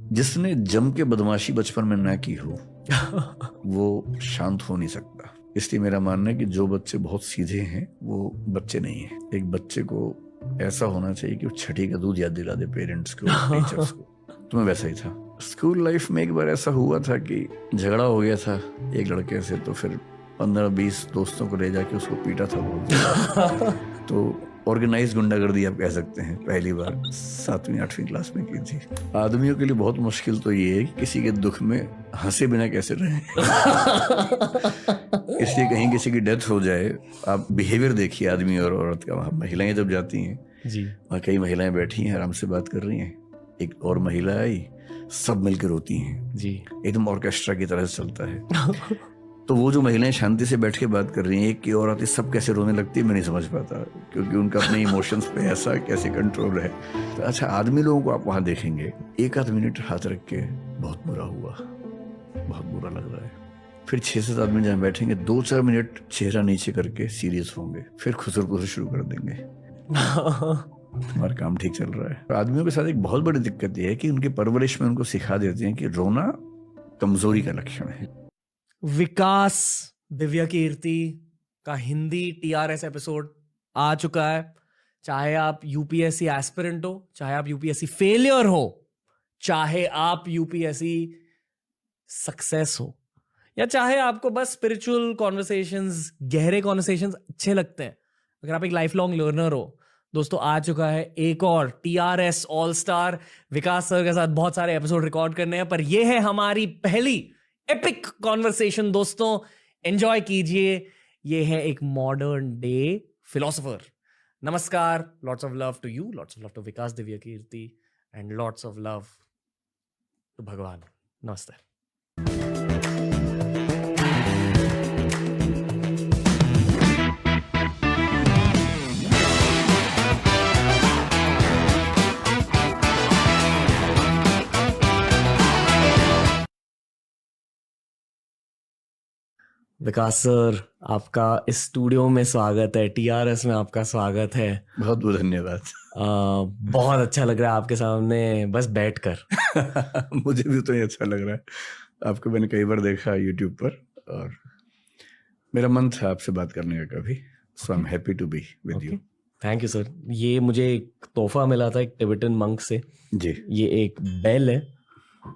जिसने जम के बदमाशी बचपन में ना की हो वो शांत हो नहीं सकता। इसलिए मेरा मानना है कि जो बच्चे बहुत सीधे हैं वो बच्चे नहीं है। एक बच्चे को ऐसा होना चाहिए कि वो छठी का दूध याद दिला दे पेरेंट्स को, टीचर्स को। तो मैं वैसा ही था। स्कूल लाइफ में एक बार ऐसा हुआ था कि झगड़ा हो गया था एक लड़के से, तो फिर 15-20 दोस्तों को ले जाके उसको पीटा था बहुत। तो ऑर्गेनाइज गुंडागर्दी आप कह सकते हैं, पहली बार 7वीं-8वीं क्लास में की थी। आदमियों के लिए बहुत मुश्किल तो ये है कि किसी के दुख में हंसे बिना कैसे रहें। इसलिए कहीं किसी की डेथ हो जाए, आप बिहेवियर देखिए आदमी और औरत का। वहाँ महिलाएं जब जाती हैं जी, वहाँ कई महिलाएं बैठी हैं, आराम से बात कर रही हैं। एक और महिला आई, सब मिलकर रोती हैं जी। एकदम ऑर्केस्ट्रा की तरह से चलता है। तो वो जो महिलाएं शांति से बैठ के बात कर रही हैं, एक की और आती सब कैसे रोने लगती है मैं नहीं समझ पाता, क्योंकि उनका अपने इमोशंस पे ऐसा कैसे कंट्रोल है। तो अच्छा, आदमी लोगों को आप वहाँ देखेंगे 1-8 मिनट हाथ रख के बहुत बुरा हुआ, बहुत बुरा लग रहा है। फिर 6-7 आदमी जहाँ बैठेंगे 2-4 मिनट चेहरा नीचे करके सीरियस होंगे, फिर खुसर शुरू कर देंगे। तुम्हारा काम ठीक चल रहा है। आदमियों के साथ एक बहुत बड़ी दिक्कत यह है कि उनकी परवरिश में उनको सिखा देते हैं कि रोना कमजोरी का लक्षण है। विकास दिव्या कीर्ति का हिंदी TRS एपिसोड आ चुका है। चाहे आप यूपीएससी एस्पिरेंट हो, चाहे आप यूपीएससी फेलियर हो, चाहे आप यूपीएससी सक्सेस हो, या चाहे आपको बस स्पिरिचुअल कॉन्वर्सेशंस, गहरे कॉन्वर्सेशंस अच्छे लगते हैं, अगर आप एक लाइफ लॉन्ग लर्नर हो, दोस्तों आ चुका है एक और TRS ऑल स्टार। विकास सर के साथ बहुत सारे एपिसोड रिकॉर्ड करने हैं, पर यह है हमारी पहली एपिक कॉन्वर्सेशन। दोस्तों एंजॉय कीजिए। ये है एक मॉडर्न डे फिलोसोफर। नमस्कार, lots of love to you, lots of love to Vikas Divya Kirti, and lots of love to Bhagwan. नमस्ते। विकास सर, आपका इस स्टूडियो में स्वागत है, TRS में आपका स्वागत है। बहुत बहुत धन्यवाद। बहुत अच्छा लग रहा है आपके सामने बस बैठकर। मुझे भी तो ये अच्छा लग रहा है। आपको मैंने कई बार देखा यूट्यूब पर और मेरा मन था आपसे बात करने का कभी। So I am happy to be with you. Thank you sir. ये मुझे एक तोहफा मिला था एक टिबेटन मंक से जी ये एक बेल है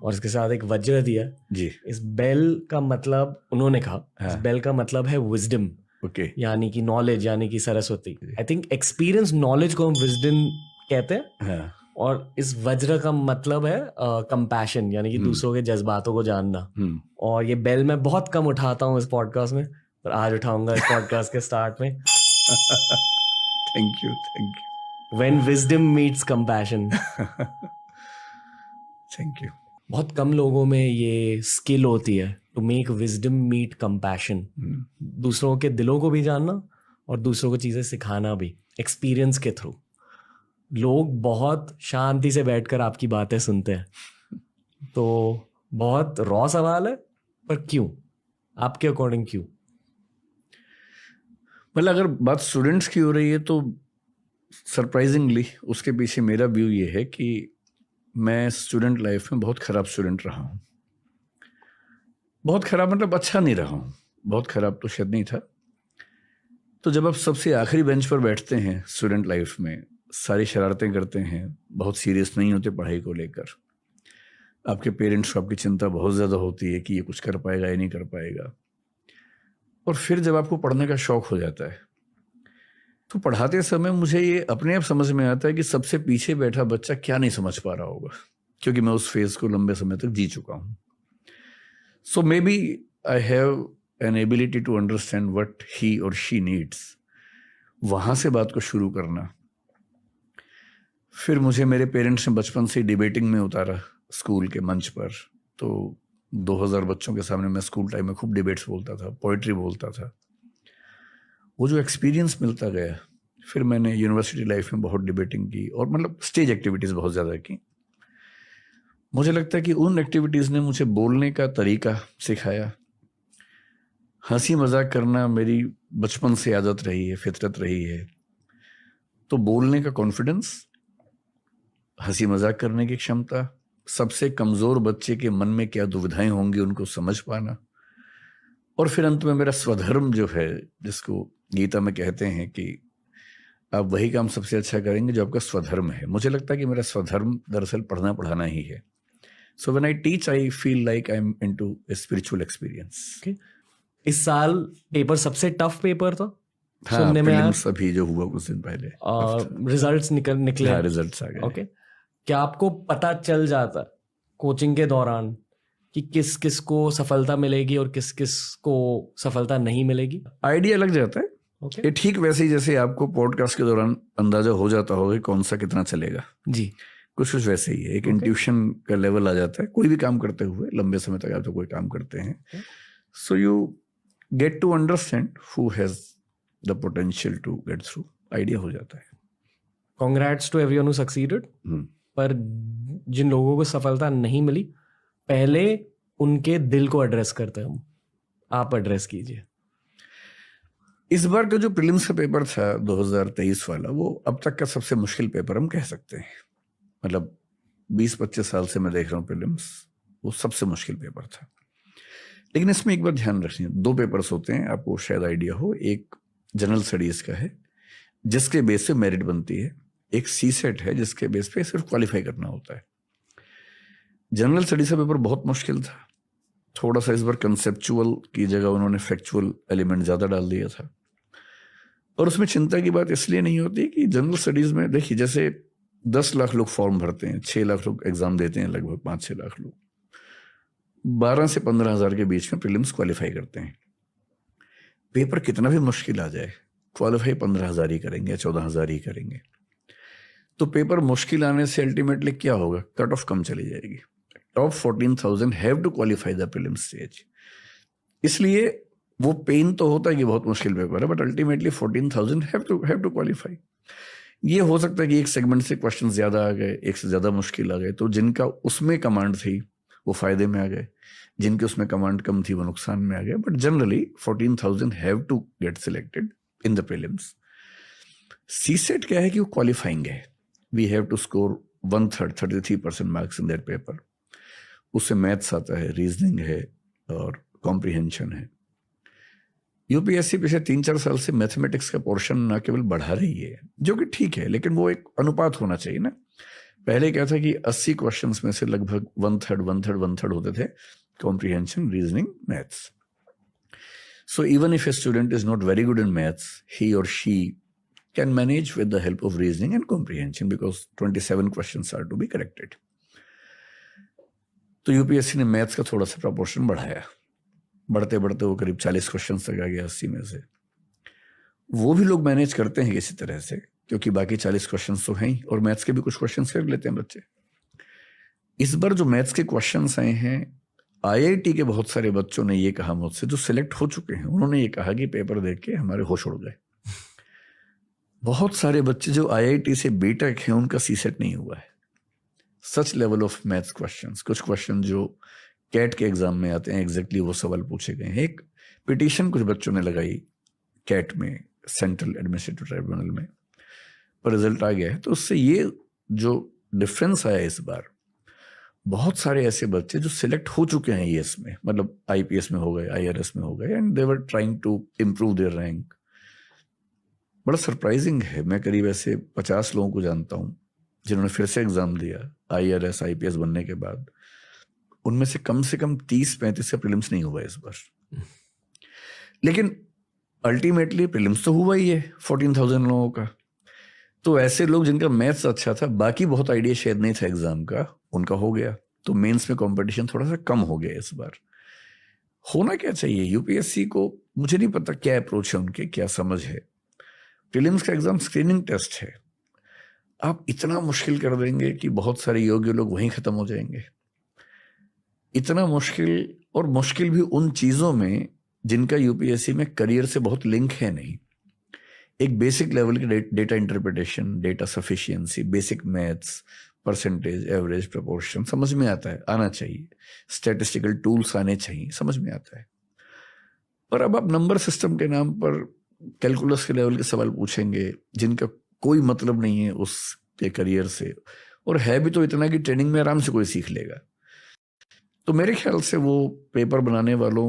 और इसके साथ एक वज्र दिया जी। इस बेल का मतलब उन्होंने कहा, इस बेल का मतलब है विजडम, ओके, यानी कि नॉलेज, यानी कि Saraswati. I think experience knowledge को हम विजडम कहते हैं। और इस वज्र का मतलब है कंपैशन, यानी कि दूसरों के जज्बातों को जानना। और ये बेल मैं बहुत कम उठाता हूँ इस पॉडकास्ट में, पर आज उठाऊंगा इस पॉडकास्ट के स्टार्ट में। Thank you. When wisdom meets compassion. Thank you. बहुत कम लोगों में ये स्किल होती है, to make wisdom meet compassion. दूसरों के दिलों को भी जानना और दूसरों को चीजें सिखाना भी एक्सपीरियंस के थ्रू। लोग बहुत शांति से बैठकर आपकी बातें सुनते हैं। तो बहुत रॉ सवाल है, पर क्यों, आपके अकॉर्डिंग क्यों? मतलब अगर बात स्टूडेंट्स की हो रही है तो सरप्राइजिंगली उसके पीछे मेरा व्यू ये है कि मैं स्टूडेंट लाइफ में बहुत ख़राब स्टूडेंट रहा हूँ। बहुत ख़राब मतलब अच्छा नहीं रहा हूँ, बहुत ख़राब तो शायद नहीं था। तो जब आप सबसे आखिरी बेंच पर बैठते हैं स्टूडेंट लाइफ में, सारी शरारतें करते हैं, बहुत सीरियस नहीं होते पढ़ाई को लेकर, आपके पेरेंट्स को आपकी चिंता बहुत ज़्यादा होती है कि ये कुछ कर पाएगा या नहीं कर पाएगा, और फिर जब आपको पढ़ने का शौक़ हो जाता है तो पढ़ाते समय मुझे ये अपने आप समझ में आता है कि सबसे पीछे बैठा बच्चा क्या नहीं समझ पा रहा होगा, क्योंकि मैं उस फेज को लंबे समय तक जी चुका हूँ। So maybe I have an ability to understand what he और शी नीड्स। वहाँ से बात को शुरू करना। फिर मुझे मेरे पेरेंट्स ने बचपन से डिबेटिंग में उतारा स्कूल के मंच पर। तो 2000 बच्चों के सामने मैं स्कूल टाइम में खूब डिबेट्स बोलता था, पोइट्री बोलता था। वो जो एक्सपीरियंस मिलता गया, फिर मैंने यूनिवर्सिटी लाइफ में बहुत डिबेटिंग की और मतलब स्टेज एक्टिविटीज़ बहुत ज़्यादा की। मुझे लगता है कि उन एक्टिविटीज़ ने मुझे बोलने का तरीका सिखाया। हंसी मजाक करना मेरी बचपन से आदत रही है, फितरत रही है। तो बोलने का कॉन्फिडेंस, हंसी मजाक करने की क्षमता, सबसे कमज़ोर बच्चे के मन में क्या दुविधाएं होंगी उनको समझ पाना, और फिर अंत में मेरा स्वधर्म जो है, जिसको गीता में कहते हैं कि आप वही काम सबसे अच्छा करेंगे जो आपका स्वधर्म है। मुझे लगता है कि मेरा स्वधर्म दरअसल पढ़ना पढ़ाना ही है। So when I teach I feel like I am into a spiritual experience. इस साल पेपर सबसे टफ पेपर था हाँ, सुनने में आया। प्रीलिम्स अभी जो हुआ कुछ दिन पहले रिजल्ट्स निकले। हाँ, रिजल्ट्स आ गए। ओके, क्या आपको पता चल जाता कोचिंग के दौरान कि किस किस को सफलता मिलेगी और किस किस को सफलता नहीं मिलेगी? आइडिया लग जाता है। ओके ये ठीक वैसे ही जैसे आपको पॉडकास्ट के दौरान अंदाजा हो जाता होगा कि कौन सा कितना चलेगा, जी। कुछ कुछ वैसे ही है। एक इंट्यूशन का लेवल आ जाता है कोई भी काम करते हुए। लंबे समय तक आप तो कोई काम करते हैं, so you get to understand who has the potential to get through. Idea हो जाता है। Congrats to everyone who succeeded. पर जिन लोगों को सफलता नहीं मिली, पहले उनके दिल को एड्रेस करते हैं हम। आप एड्रेस कीजिए। इस बार का जो प्रीलिम्स का पेपर था 2023 वाला, वो अब तक का सबसे मुश्किल पेपर हम कह सकते हैं। मतलब 20-25 साल से मैं देख रहा हूँ प्रीलिम्स, वो सबसे मुश्किल पेपर था। लेकिन इसमें एक बात ध्यान रखनी है, 2 पेपर्स होते हैं, आपको शायद आइडिया हो। एक जनरल स्टडीज का है जिसके बेस पे मेरिट बनती है, एक सीसेट है जिसके बेस पे सिर्फ क्वालिफाई करना होता है। जनरल स्टडीज का पेपर बहुत मुश्किल था। थोड़ा सा इस बार कंसेप्चुअल की जगह उन्होंने फैक्चुअल एलिमेंट ज़्यादा डाल दिया था। और उसमें चिंता की बात इसलिए नहीं होती कि जनरल स्टडीज़ में देखिए, जैसे 10 लाख लोग फॉर्म भरते हैं, 6 लाख लोग एग्ज़ाम देते हैं, लगभग 5-6 लाख लोग 12 से 15 हज़ार के बीच में प्रीलिम्स क्वालिफाई करते हैं। पेपर कितना भी मुश्किल आ जाए, क्वालिफाई 15 हज़ार ही करेंगे या 14 हज़ार ही करेंगे। तो पेपर मुश्किल आने से अल्टीमेटली क्या होगा, कट ऑफ कम चली जाएगी। Top 14,000 have to qualify the prelims stage. इसलिए वो पेन तो होता है कि बहुत मुश्किल पेपर है, but ultimately 14,000 have to qualify. ये हो सकता है कि एक सेगमेंट से क्वेश्चन ज्यादा आ गए, एक से ज्यादा मुश्किल आ गए, तो जिनका उसमें कमांड थी वो फायदे में आ गए, जिनके उसमें कमांड कम थी वो नुकसान में आ गए। But generally 14,000 have to get selected in the prelims. CSAT क्या है कि वो क्वालिफाइंग है। We have to score 1/3 33% marks in that paper. उससे मैथ्स आता है, रीजनिंग है और कॉम्प्रिहेंशन है। यूपीएससी पिछले 3-4 साल से मैथमेटिक्स का पोर्शन ना केवल बढ़ा रही है, जो कि ठीक है, लेकिन वो एक अनुपात होना चाहिए ना। पहले क्या था कि 80 क्वेश्चंस में से लगभग 1/3 होते थे comprehension, reasoning, maths. So even if a student is not very good in maths, he और she can manage with the help of reasoning and comprehension, because 27 questions are to be corrected. तो UPSC ने maths का थोड़ा सा proportion बढ़ाया, बढ़ते बढ़ते वो करीब 40 क्वेश्चन तक आ गया 80 में से। वो भी लोग मैनेज करते हैं किसी तरह से, क्योंकि बाकी 40 क्वेश्चन तो हैं ही, और मैथ्स के भी कुछ क्वेश्चन कर लेते हैं बच्चे। इस बार जो मैथ्स के क्वेश्चन आए हैं, आईआईटी के बहुत सारे बच्चों ने ये कहा मुझसे, जो सिलेक्ट हो चुके हैं, उन्होंने ये कहा कि पेपर देख के हमारे होश उड़ गए। बहुत सारे बच्चे जो आईआईटी से बीटेक हैं, उनका सीसेट नहीं हुआ है। सच लेवल ऑफ मैथ्स क्वेश्चंस, कुछ क्वेश्चन जो कैट के एग्जाम में आते हैं, एग्जैक्टली वो सवाल पूछे गए हैं। एक पिटीशन कुछ बच्चों ने लगाई कैट में, सेंट्रल एडमिनिस्ट्रेटिव ट्राइब्यूनल में, पर रिजल्ट आ गया है। तो उससे ये जो डिफरेंस आया इस बार, बहुत सारे ऐसे बच्चे जो सिलेक्ट हो चुके हैं ईएस में, मतलब आईपीएस में हो गए, आईआरएस में हो गए, and they were trying to improve their rank. बड़ा सरप्राइजिंग है। मैं करीब ऐसे 50 लोगों को जानता हूँ जिन्होंने फिर से एग्जाम दिया आईआरएस आईपीएस बनने के बाद। उनमें से कम 30-35 का प्रीलिम्स नहीं हुआ इस बार। लेकिन अल्टीमेटली प्रीलिम्स तो हुआ ही है 14,000 लोगों का। तो ऐसे लोग जिनका मैथ्स अच्छा था, बाकी बहुत आइडिया शायद नहीं था एग्जाम का, उनका हो गया। तो मेंस में कंपटीशन थोड़ा सा कम हो गया इस बार। होना क्या चाहिए यूपीएससी को, मुझे नहीं पता क्या अप्रोच है उनके, क्या समझ है। प्रीलिम्स का एग्जाम स्क्रीनिंग टेस्ट है। आप इतना मुश्किल कर देंगे कि बहुत सारे योग्य लोग वहीं खत्म हो जाएंगे। इतना मुश्किल, और मुश्किल भी उन चीजों में जिनका यूपीएससी में करियर से बहुत लिंक है नहीं। एक बेसिक लेवल की data interpretation, data sufficiency, basic maths, percentage, average, proportion समझ में आता है, आना चाहिए। स्टैटिस्टिकल टूल्स आने चाहिए, समझ में आता है। पर अब आप नंबर सिस्टम के नाम पर कैलकुलस के लेवल के सवाल पूछेंगे जिनका कोई मतलब नहीं है उसके करियर से, और है भी तो इतना कि ट्रेनिंग में आराम से कोई सीख लेगा। तो मेरे ख्याल से वो पेपर बनाने वालों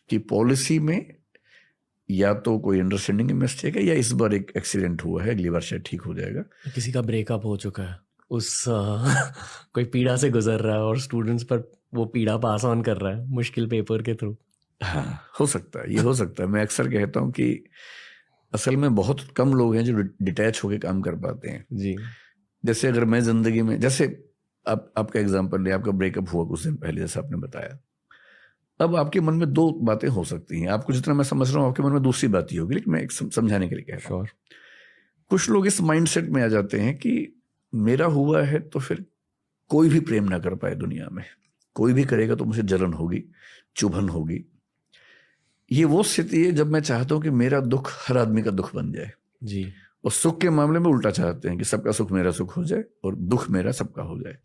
की पॉलिसी में या तो कोई अंडरस्टैंडिंग में मिस्टेक है, या इस बार एक एक्सीडेंट हुआ है, अगली बार शायद ठीक हो जाएगा। किसी का ब्रेकअप हो चुका है, उस कोई पीड़ा से गुजर रहा है और स्टूडेंट्स पर वो पीड़ा पास ऑन कर रहा है मुश्किल पेपर के थ्रू। हाँ, हो सकता है, ये हो सकता है। मैं अक्सर कहता हूँ कि असल में बहुत कम लोग हैं जो डिटैच होकर काम कर पाते हैं जी। जैसे अगर मैं जिंदगी में, जैसे आपका एग्जांपल ले, आपका ब्रेकअप हुआ कुछ दिन पहले जैसा आपने बताया, अब आपके मन में दो बातें हो सकती हैं। आपको जितना मैं समझ रहा हूँ आपके मन में दूसरी बात ही होगी, लेकिन मैं एक समझाने के लिए कह रहा हूँ। कुछ लोग इस माइंडसेट में आ जाते हैं कि मेरा हुआ है तो फिर कोई भी प्रेम ना कर पाए दुनिया में, कोई भी करेगा तो मुझे जलन होगी, चुभन होगी। ये वो स्थिति है जब मैं चाहता हूं कि मेरा दुख हर आदमी का दुख बन जाए जी। और सुख के मामले में उल्टा चाहते हैं कि सबका सुख मेरा सुख हो जाए और दुख मेरा सबका हो जाए।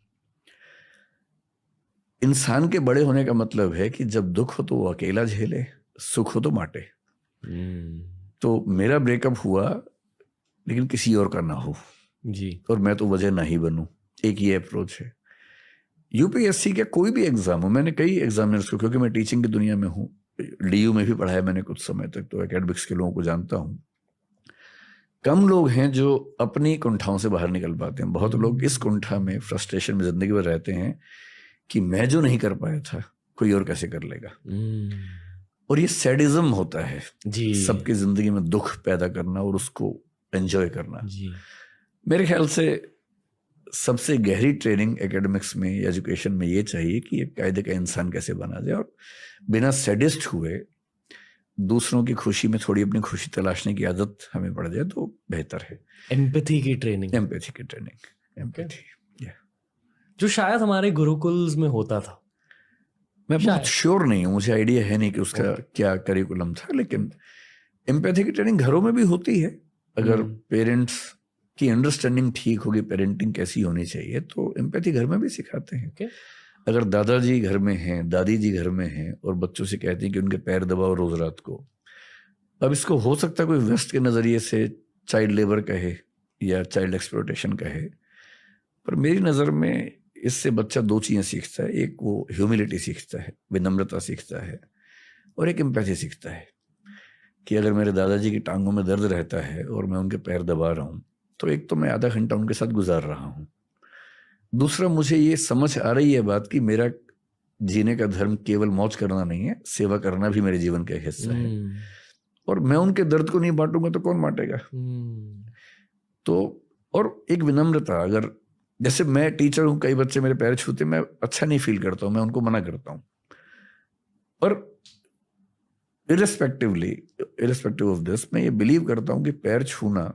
इंसान के बड़े होने का मतलब है कि जब दुख हो तो वो अकेला झेले, सुख हो तो बांटे। तो मेरा ब्रेकअप हुआ लेकिन किसी और का ना हो जी, और मैं तो वजह ना ही बनूं, एक ये अप्रोच है। यूपीएससी का कोई भी एग्जाम हो, मैंने कई एग्जामिनर्स को, क्योंकि मैं टीचिंग की दुनिया में हूँ, डीयू में भी पढ़ाया मैंने कुछ समय तक, तो एकेडमिक्स के लोगों को जानता हूँ। कम लोग हैं जो अपनी कुंठाओं से बाहर निकल पाते हैं। बहुत लोग इस कुंठा में, फ्रस्ट्रेशन में जिंदगी भर रहते हैं कि मैं जो नहीं कर पाया था कोई और कैसे कर लेगा। और ये सैडिज्म होता है जी, सबकी जिंदगी में दुख पैदा करना और उसको एंजॉय करना। जी। मेरे ख्याल से सबसे गहरी ट्रेनिंग एकेडमिक्स में, एजुकेशन में ये चाहिए कि एक कायदे का इंसान कैसे बना जाए और बिना सैडिस्ट हुए दूसरों की खुशी में थोड़ी अपनी खुशी तलाशने की आदत हमें पड़ जाए तो बेहतर है। एम्पैथी की ट्रेनिंग, एम्पैथी जो शायद हमारे गुरुकुल्स में होता था। मैं बहुत श्योर नहीं हूँ, मुझे आइडिया है नहीं कि उसका क्या करिकुलम था, लेकिन एम्पैथी की ट्रेनिंग घरों में भी होती है। अगर पेरेंट्स की अंडरस्टैंडिंग ठीक होगी, पेरेंटिंग कैसी होनी चाहिए, तो एम्पैथी घर में भी सिखाते हैं। अगर दादाजी घर में हैं, दादी जी घर में हैं और बच्चों से कहते हैं कि उनके पैर दबाओ रोज रात को, अब इसको हो सकता है कोई वेस्ट के नजरिए से चाइल्ड लेबर कहे या चाइल्ड एक्सप्लॉयटेशन कहे, पर मेरी नज़र में इससे बच्चा दो चीज़ें सीखता है। एक वो ह्यूमिलिटी सीखता है, विनम्रता सीखता है, और एक एम्पैथी सीखता है कि अगर मेरे दादाजी की टांगों में दर्द रहता है और मैं उनके पैर दबा रहा हूँ, तो एक तो मैं आधा घंटा उनके साथ गुजार रहा हूँ, दूसरा मुझे ये समझ आ रही है बात कि मेरा जीने का धर्म केवल मौज करना नहीं है, सेवा करना भी मेरे जीवन का एक हिस्सा है। और मैं उनके दर्द को नहीं बांटूंगा तो कौन बांटेगा। तो और एक विनम्रता, अगर जैसे मैं टीचर हूं, कई बच्चे मेरे पैर छूते, मैं अच्छा नहीं फील करता हूं, मैं उनको मना करता हूं। पर इररेस्पेक्टिव ऑफ दिस, मैं ये बिलीव करता हूं कि पैर छूना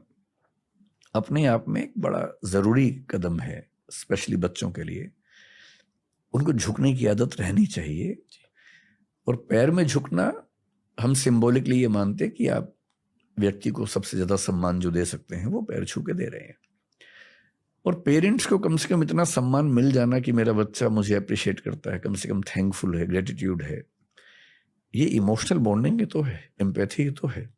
अपने आप में एक बड़ा जरूरी कदम है, स्पेशली बच्चों के लिए। उनको झुकने की आदत रहनी चाहिए। और पैर में झुकना हम सिंबॉलिकली ये मानते कि आप व्यक्ति को सबसे ज्यादा सम्मान जो दे सकते हैं वो पैर छू के दे रहे हैं। और पेरेंट्स को कम से कम इतना सम्मान मिल जाना कि मेरा बच्चा मुझे अप्रिशिएट करता है, कम से कम थैंकफुल है, ग्रेटिट्यूड है, ये इमोशनल बॉन्डिंग तो है, एम्पैथी तो है।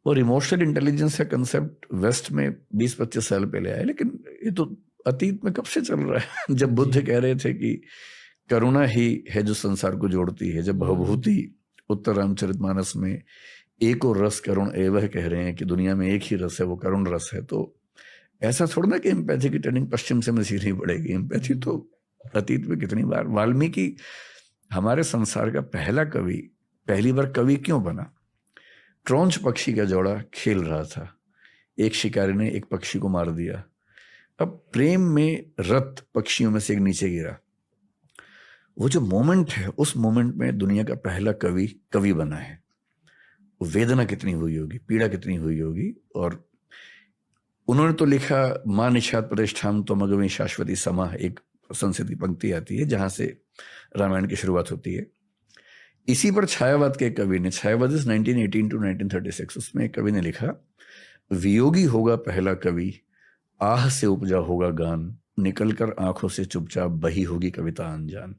और इमोशनल इंटेलिजेंस का कंसेप्ट वेस्ट में 20-25 साल पहले आया, लेकिन ये तो अतीत में कब से चल रहा है। जब बुद्ध कह रहे थे कि करुणा ही है जो संसार को जोड़ती है, जब भवभूति उत्तर रामचरितमानस में एको रस करुण एवह कह रहे हैं कि दुनिया में एक ही रस है, वो करुण रस है, तो ऐसा थोड़ा ना कि एम्पैथी की ट्रेनिंग पश्चिम से में सीखनी पड़ेगी। एम्पैथी तो अतीत में कितनी बार, वाल्मीकि हमारे संसार का पहला कवि, पहली बार कवि क्यों बना? ट्रोंच पक्षी का जोड़ा खेल रहा था, एक शिकारी ने एक पक्षी को मार दिया, अब प्रेम में रत पक्षियों में से एक नीचे गिरा। वो जो मोमेंट है, उस मोमेंट में दुनिया का पहला कवि बना है। वेदना कितनी हुई होगी, पीड़ा कितनी हुई होगी। और उन्होंने तो लिखा, मां निषाद प्रतिष्ठान तो मगवी शाश्वती समा, एक संस्कृत की पंक्ति आती है जहां से रामायण की शुरुआत होती है। इसी पर छायावाद के कवि ने, छायावाद 1918 to 1936, उसमें एक कवि ने लिखा, वियोगी होगा पहला कवि, आह से उपजा होगा गान, निकलकर आंखों से चुपचाप बही होगी कविता अनजान।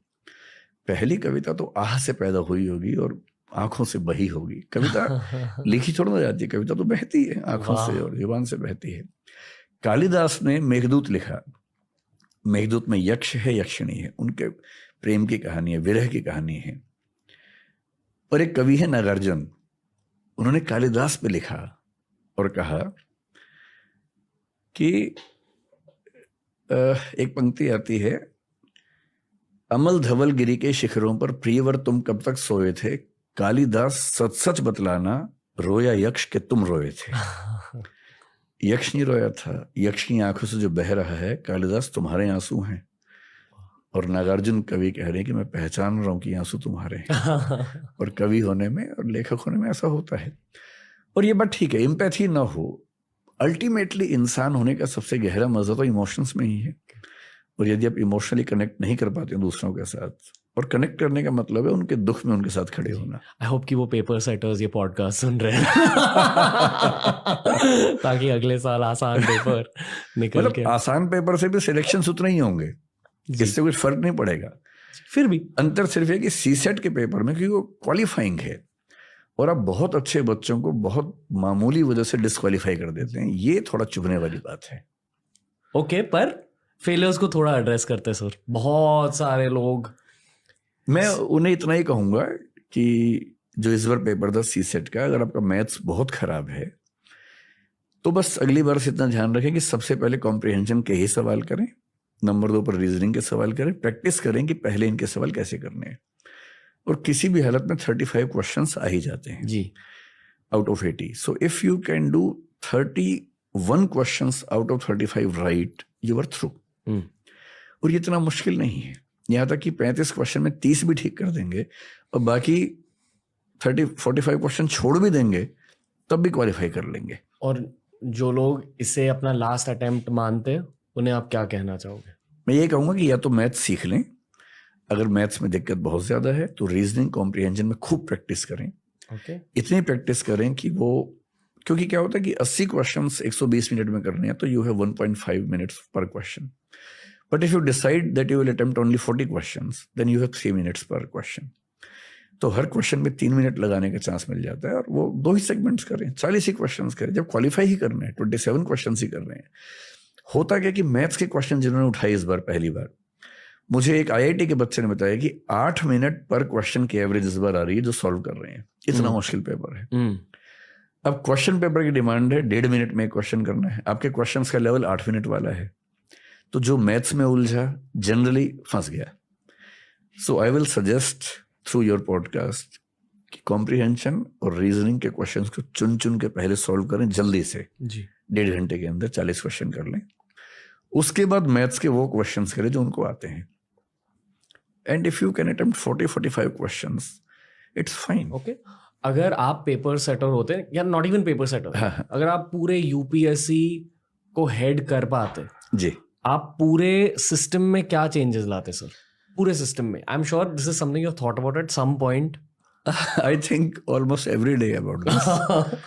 पहली कविता तो आह से पैदा हुई होगी और आंखों से बही होगी। कविता लिखी थोड़ा ना जाती है, कविता तो बहती है आंखों से और जुबान से बहती है। कालिदास ने मेघदूत लिखा, मेघदूत में यक्ष है, यक्षिणी है, उनके प्रेम की कहानी है, विरह की कहानी है। और एक कवि है नागार्जुन, उन्होंने कालिदास पे लिखा और कहा कि एक पंक्ति आती है, अमल धवल गिरी के शिखरों पर प्रियवर तुम कब तक सोए थे, कालिदास सच सच बतलाना, रोया यक्ष के तुम रोए थे। यक्ष नहीं रोया था, यक्ष की आंखों से जो बह रहा है, कालिदास तुम्हारे आंसू हैं। और नागार्जुन कवि कह रहे हैं कि मैं पहचान रहा हूं कि आंसू तुम्हारे हैं। और कवि होने में और लेखक होने में ऐसा होता है। और ये बात ठीक है, एम्पैथी ना हो, अल्टीमेटली इंसान होने का सबसे गहरा मजा तो इमोशंस में ही है। और यदि आप इमोशनली कनेक्ट नहीं कर पाते हैं दूसरों के साथ, और कनेक्ट करने का मतलब है उनके दुख में उनके साथ खड़े होना। आई होप कि वो पेपर सेटर्स ये पॉडकास्ट सुन रहे हैं ताकि अगले साल आसान पेपर निकल मतलब के। आसान पेपर से भी सिलेक्शन उतने ही होंगे, इससे कुछ फर्क नहीं पड़ेगा। फिर भी अंतर सिर्फ है कि सीसेट के पेपर में, क्योंकि वो क्वालिफाइंग है और आप बहुत अच्छे बच्चों को बहुत मामूली वजह से डिस्क्वालीफाई कर देते हैं, ये थोड़ा चुभने वाली बात है। ओके, पर फेलियर्स को थोड़ा एड्रेस करते हैं सर। बहुत सारे लोग, मैं उन्हें इतना ही कहूंगा कि जो इस बार पेपर था सीसेट का, अगर आपका मैथ्स बहुत खराब है तो बस अगली बार से इतना ध्यान रखें कि सबसे पहले कॉम्प्रिहेंशन के ही सवाल करें, नंबर 2 पर रीजनिंग के सवाल करें, प्रैक्टिस करें कि पहले इनके सवाल कैसे करने हैं। और किसी भी हालत में 35 क्वेश्चंस आ ही जाते हैं जी, out of 80। So if you can do 31 questions out of 35 right, you are through. और ये इतना मुश्किल नहीं है, यहाँ तक कि 35 क्वेश्चन में 30 भी ठीक कर देंगे और बाकी 45 क्वेश्चन छोड़ भी देंगे, तब भी क्वालिफाई कर लेंगे। और जो लोग इसे अपना लास्ट अटेम्प्ट मानते हैं, उन्हें आप क्या कहना चाहोगे? मैं ये कहूँगा कि या तो मैथ्स सीख लें, अगर मैथ्स में दिक्कत बहुत ज़्यादा है तो रीजनिंग कॉम्प्रिहेंशन में खूब प्रैक्टिस करें। इतनी प्रैक्टिस करें कि वो, क्योंकि क्या होता है कि 80 क्वेश्चंस 120 मिनट में करने हैं तो यू हैव 1.5 मिनट्स पर question. But if you decide that you will attempt only 40 questions, then you have 3 minutes पर क्वेश्चन। तो हर क्वेश्चन में 3 मिनट लगाने का चांस मिल जाता है। और वो 2 ही सेगमेंट्स करें, 40 ही क्वेश्चन करें, जब क्वालिफाई ही करना है 27 क्वेश्चन ही कर रहे हैं। होता क्या कि मैथ्स के क्वेश्चन जिन्होंने उठाए इस बार पहली बार, मुझे एक IIT के बच्चे ने बताया कि 8 मिनट पर क्वेश्चन की एवरेज इस बार आ रही है जो सॉल्व कर रहे हैं। इतना मुश्किल पेपर है। अब क्वेश्चन पेपर की डिमांड है 1.5 मिनट में क्वेश्चन करना है, आपके क्वेश्चन का लेवल 8 मिनट वाला है, तो जो मैथ्स में उलझा जनरली फंस गया। So I will suggest through your podcast कि कॉम्प्रिहेंशन और रीजनिंग के क्वेश्चंस को चुन चुन के पहले सॉल्व करें जल्दी से जी। 1.5 घंटे के अंदर 40 क्वेश्चन कर लें। उसके बाद मैथ्स के वो क्वेश्चंस करें जो उनको आते हैं। And if you can attempt 40-45 questions, it's fine. Okay, अगर आप पेपर सेटर होते हैं या नॉट इवन पेपर सेटर, अगर आप पूरे UPSC को हेड कर पाते जी, आप पूरे सिस्टम में क्या चेंजेस लाते सर? पूरे सिस्टम में, I am sure this is something you thought about at some point. I think almost every day about this.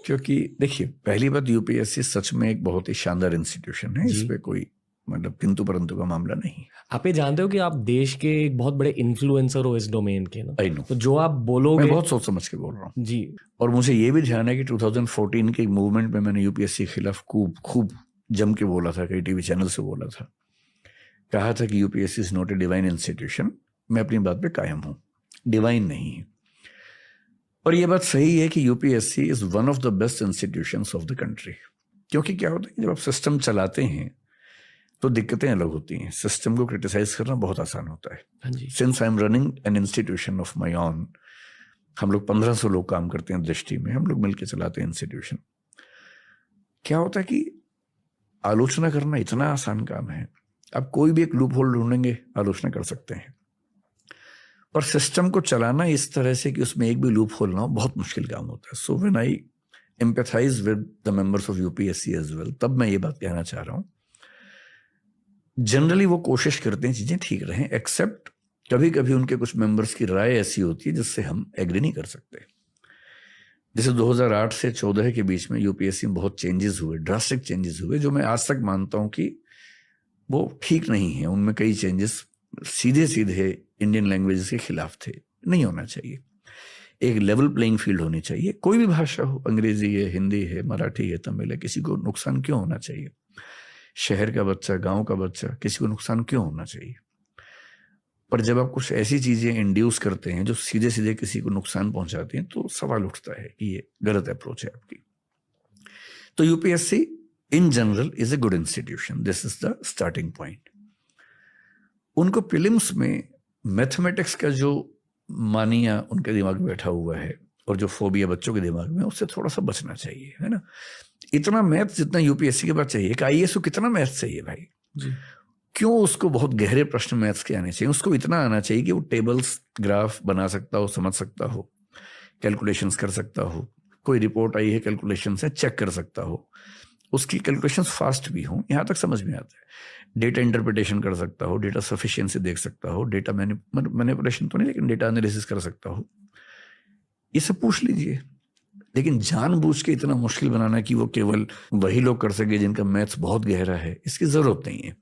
क्योंकि देखिए, पहली बात, UPSC सच में एक बहुत ही शानदार इंस्टीट्यूशन है, इस पे कोई मतलब किंतु परंतु का मामला नहीं। आप ये जानते हो कि आप देश के एक बहुत बड़े इन्फ्लुएंसर हो इस डोमेन के ना? I know. तो जो आप बोलोगे, मैं बहुत सोच समझ के बोल रहा हूँ जी। और मुझे ये भी ध्यान है कि 2014 के मूवमेंट में मैंने UPSC के खिलाफ खूब जम के बोला था, कई TV चैनल से बोला था, कहा था कि UPSC is not a divine institution. मैं अपनी बात पे कायम हूँ, डिवाइन नहीं है। और ये बात सही है कि UPSC is one of the best institutions of the country. क्योंकि क्या होता है, जब आप सिस्टम चलाते हैं तो दिक्कतें अलग होती हैं। सिस्टम को क्रिटिसाइज करना बहुत आसान होता है। Since I am running an institution of my own, हम लोग 1500 लोग काम करते हैं दृष्टि में, हम लोग मिलकर चलाते हैं इंस्टीट्यूशन। क्या होता है कि आलोचना करना इतना आसान काम है, आप कोई भी एक लूप होल ढूंढेंगे, आलोचना कर सकते हैं। और सिस्टम को चलाना इस तरह से कि उसमें एक भी लूप होल ना हो, बहुत मुश्किल काम होता है। So when I empathise with the members of UPSC as well, तब मैं ये बात कहना चाह रहा हूँ, जनरली वो कोशिश करते हैं चीजें ठीक रहें, एक्सेप्ट कभी कभी उनके कुछ मेंबर्स की राय ऐसी होती है जिससे हम एग्री नहीं कर सकते। जैसे 2008 से 14 के बीच में UPSC में बहुत चेंजेस हुए, ड्रास्टिक चेंजेस हुए, जो मैं आज तक मानता हूं कि वो ठीक नहीं है। उनमें कई चेंजेस सीधे इंडियन लैंग्वेज के खिलाफ थे, नहीं होना चाहिए। एक लेवल प्लेइंग फील्ड होनी चाहिए, कोई भी भाषा हो, अंग्रेजी है, हिंदी है, मराठी है, तमिल है, किसी को नुकसान क्यों होना चाहिए। शहर का बच्चा, गांव का बच्चा, किसी को नुकसान क्यों होना चाहिए? पर जब आप कुछ ऐसी चीजें इंड्यूस करते हैं जो सीधे सीधे किसी को नुकसान पहुंचाती हैं, तो सवाल उठता है कि ये गलत अप्रोच है आपकी। तो UPSC in general is a good institution, this is the starting point. उनको प्रीलिम्स में मैथमेटिक्स का जो मानिया उनके दिमाग में बैठा हुआ है और जो फोबिया बच्चों के दिमाग में, उससे थोड़ा सा बचना चाहिए, है ना। इतना मैथ जितना यूपीएससी के पास चाहिए, कि आईएएस को कितना मैथ चाहिए भाई जी। क्यों उसको बहुत गहरे प्रश्न मैथ्स के आने चाहिए? उसको इतना आना चाहिए कि वो टेबल्स, ग्राफ बना सकता हो, समझ सकता हो, कैलकुलेशंस कर सकता हो, कोई रिपोर्ट आई है कैलकुलेशन से चेक कर सकता हो, उसकी कैलकुलेशंस फास्ट भी हों, यहाँ तक समझ में आता है। डेटा इंटरप्रिटेशन कर सकता हो, डेटा सफिशिएंसी देख सकता हो, डेटा मैनिपुलेशन तो नहीं लेकिन डेटा एनालिसिस कर सकता हो, ये सब पूछ लीजिए। लेकिन जानबूझ के इतना मुश्किल बनाना कि वो केवल वही लोग कर सके जिनका मैथ्स बहुत गहरा है, इसकी जरूरत नहीं है।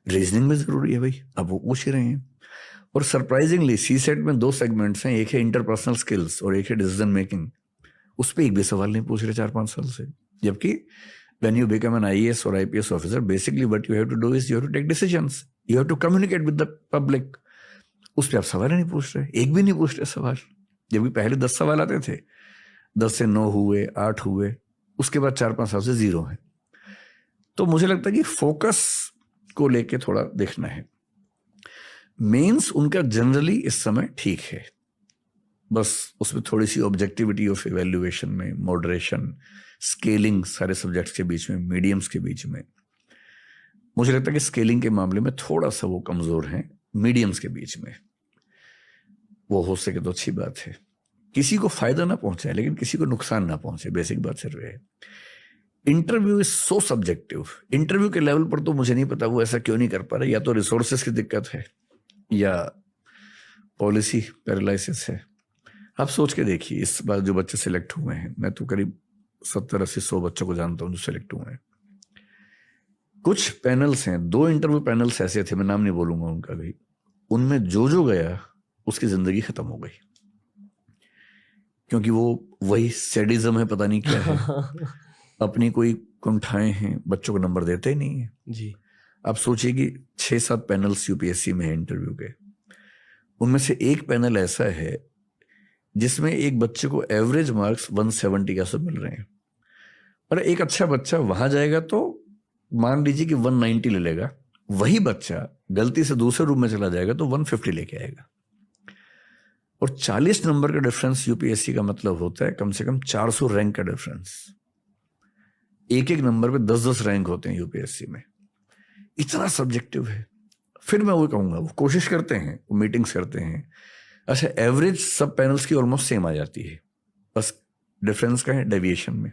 रीजनिंग में जरूरी है भाई, अब वो पूछ ही रहे हैं। और सरप्राइजिंगली सीसेट में 2 सेगमेंट्स हैं, एक है इंटरपर्सनल स्किल्स और एक है डिसीजन मेकिंग। उस पर एक भी सवाल नहीं पूछ रहे 4-5 साल से। जबकि when you become an IAS or IPS officer, basically what you have to do is you have to take decisions, you have to communicate with the public. उस पर आप सवाल नहीं पूछ रहे, एक भी नहीं पूछ रहे सवाल। जबकि पहले 10 सवाल आते थे, 10 से 9 हुए, 8 हुए, उसके बाद 4-5 साल से 0 है। तो मुझे लगता है कि फोकस को लेके थोड़ा देखना है। मेंस उनका जनरली इस समय ठीक है, बस उसमें थोड़ी सी ऑब्जेक्टिविटी ऑफ इवैल्यूएशन में, मॉडरेशन, स्केलिंग सारे सब्जेक्ट्स के बीच में, मीडियम्स के बीच में, मुझे लगता है कि स्केलिंग के मामले में थोड़ा सा वो कमजोर हैं। मीडियम्स के बीच में वो हो सके तो अच्छी बात है, किसी को फायदा ना पहुंचे लेकिन किसी को नुकसान ना पहुंचे, बेसिक बात सिर्फ है। Interview is so subjective. Interview के लेवल पर तो मुझे नहीं पता वो ऐसा क्यों नहीं कर पा रहे, या तो रिसोर्सेस की दिक्कत है या पॉलिसी पैरालिसिस है। आप सोच के देखिए, इस बार जो बच्चे सिलेक्ट हुए हैं, मैं तो करीब 70-80-100 बच्चों को जानता हूं जो सिलेक्ट हुए हैं। कुछ पैनल्स हैं, 2 इंटरव्यू पैनल्स ऐसे थे, मैं नाम नहीं बोलूंगा उनका भी, उनमें जो गया उसकी जिंदगी खत्म हो गई, क्योंकि वो वही सैडिज्म है, पता नहीं क्या है, अपनी कोई कुंठाएं हैं, बच्चों को नंबर देते ही नहीं है जी। आप सोचिए कि 6-7 पैनल्स यूपीएससी में है इंटरव्यू के, उनमें से एक पैनल ऐसा है जिसमें एक बच्चे को एवरेज मार्क्स 170 का सब मिल रहे हैं, और एक अच्छा बच्चा वहां जाएगा तो मान लीजिए कि 190 ले लेगा, वही बच्चा गलती से दूसरे रूम में चला जाएगा तो 150 लेके आएगा। और 40 नंबर का डिफरेंस यूपीएससी का मतलब होता है कम से कम 400 रैंक का डिफरेंस। एक नंबर पे 10-10 रैंक होते हैं यूपीएससी में, इतना सब्जेक्टिव है। फिर मैं वो कहूंगा, वो कोशिश करते हैं, वो मीटिंग्स करते हैं, अच्छा एवरेज सब पैनल्स की ऑलमोस्ट सेम आ जाती है, बस डिफरेंस का है डेविएशन में।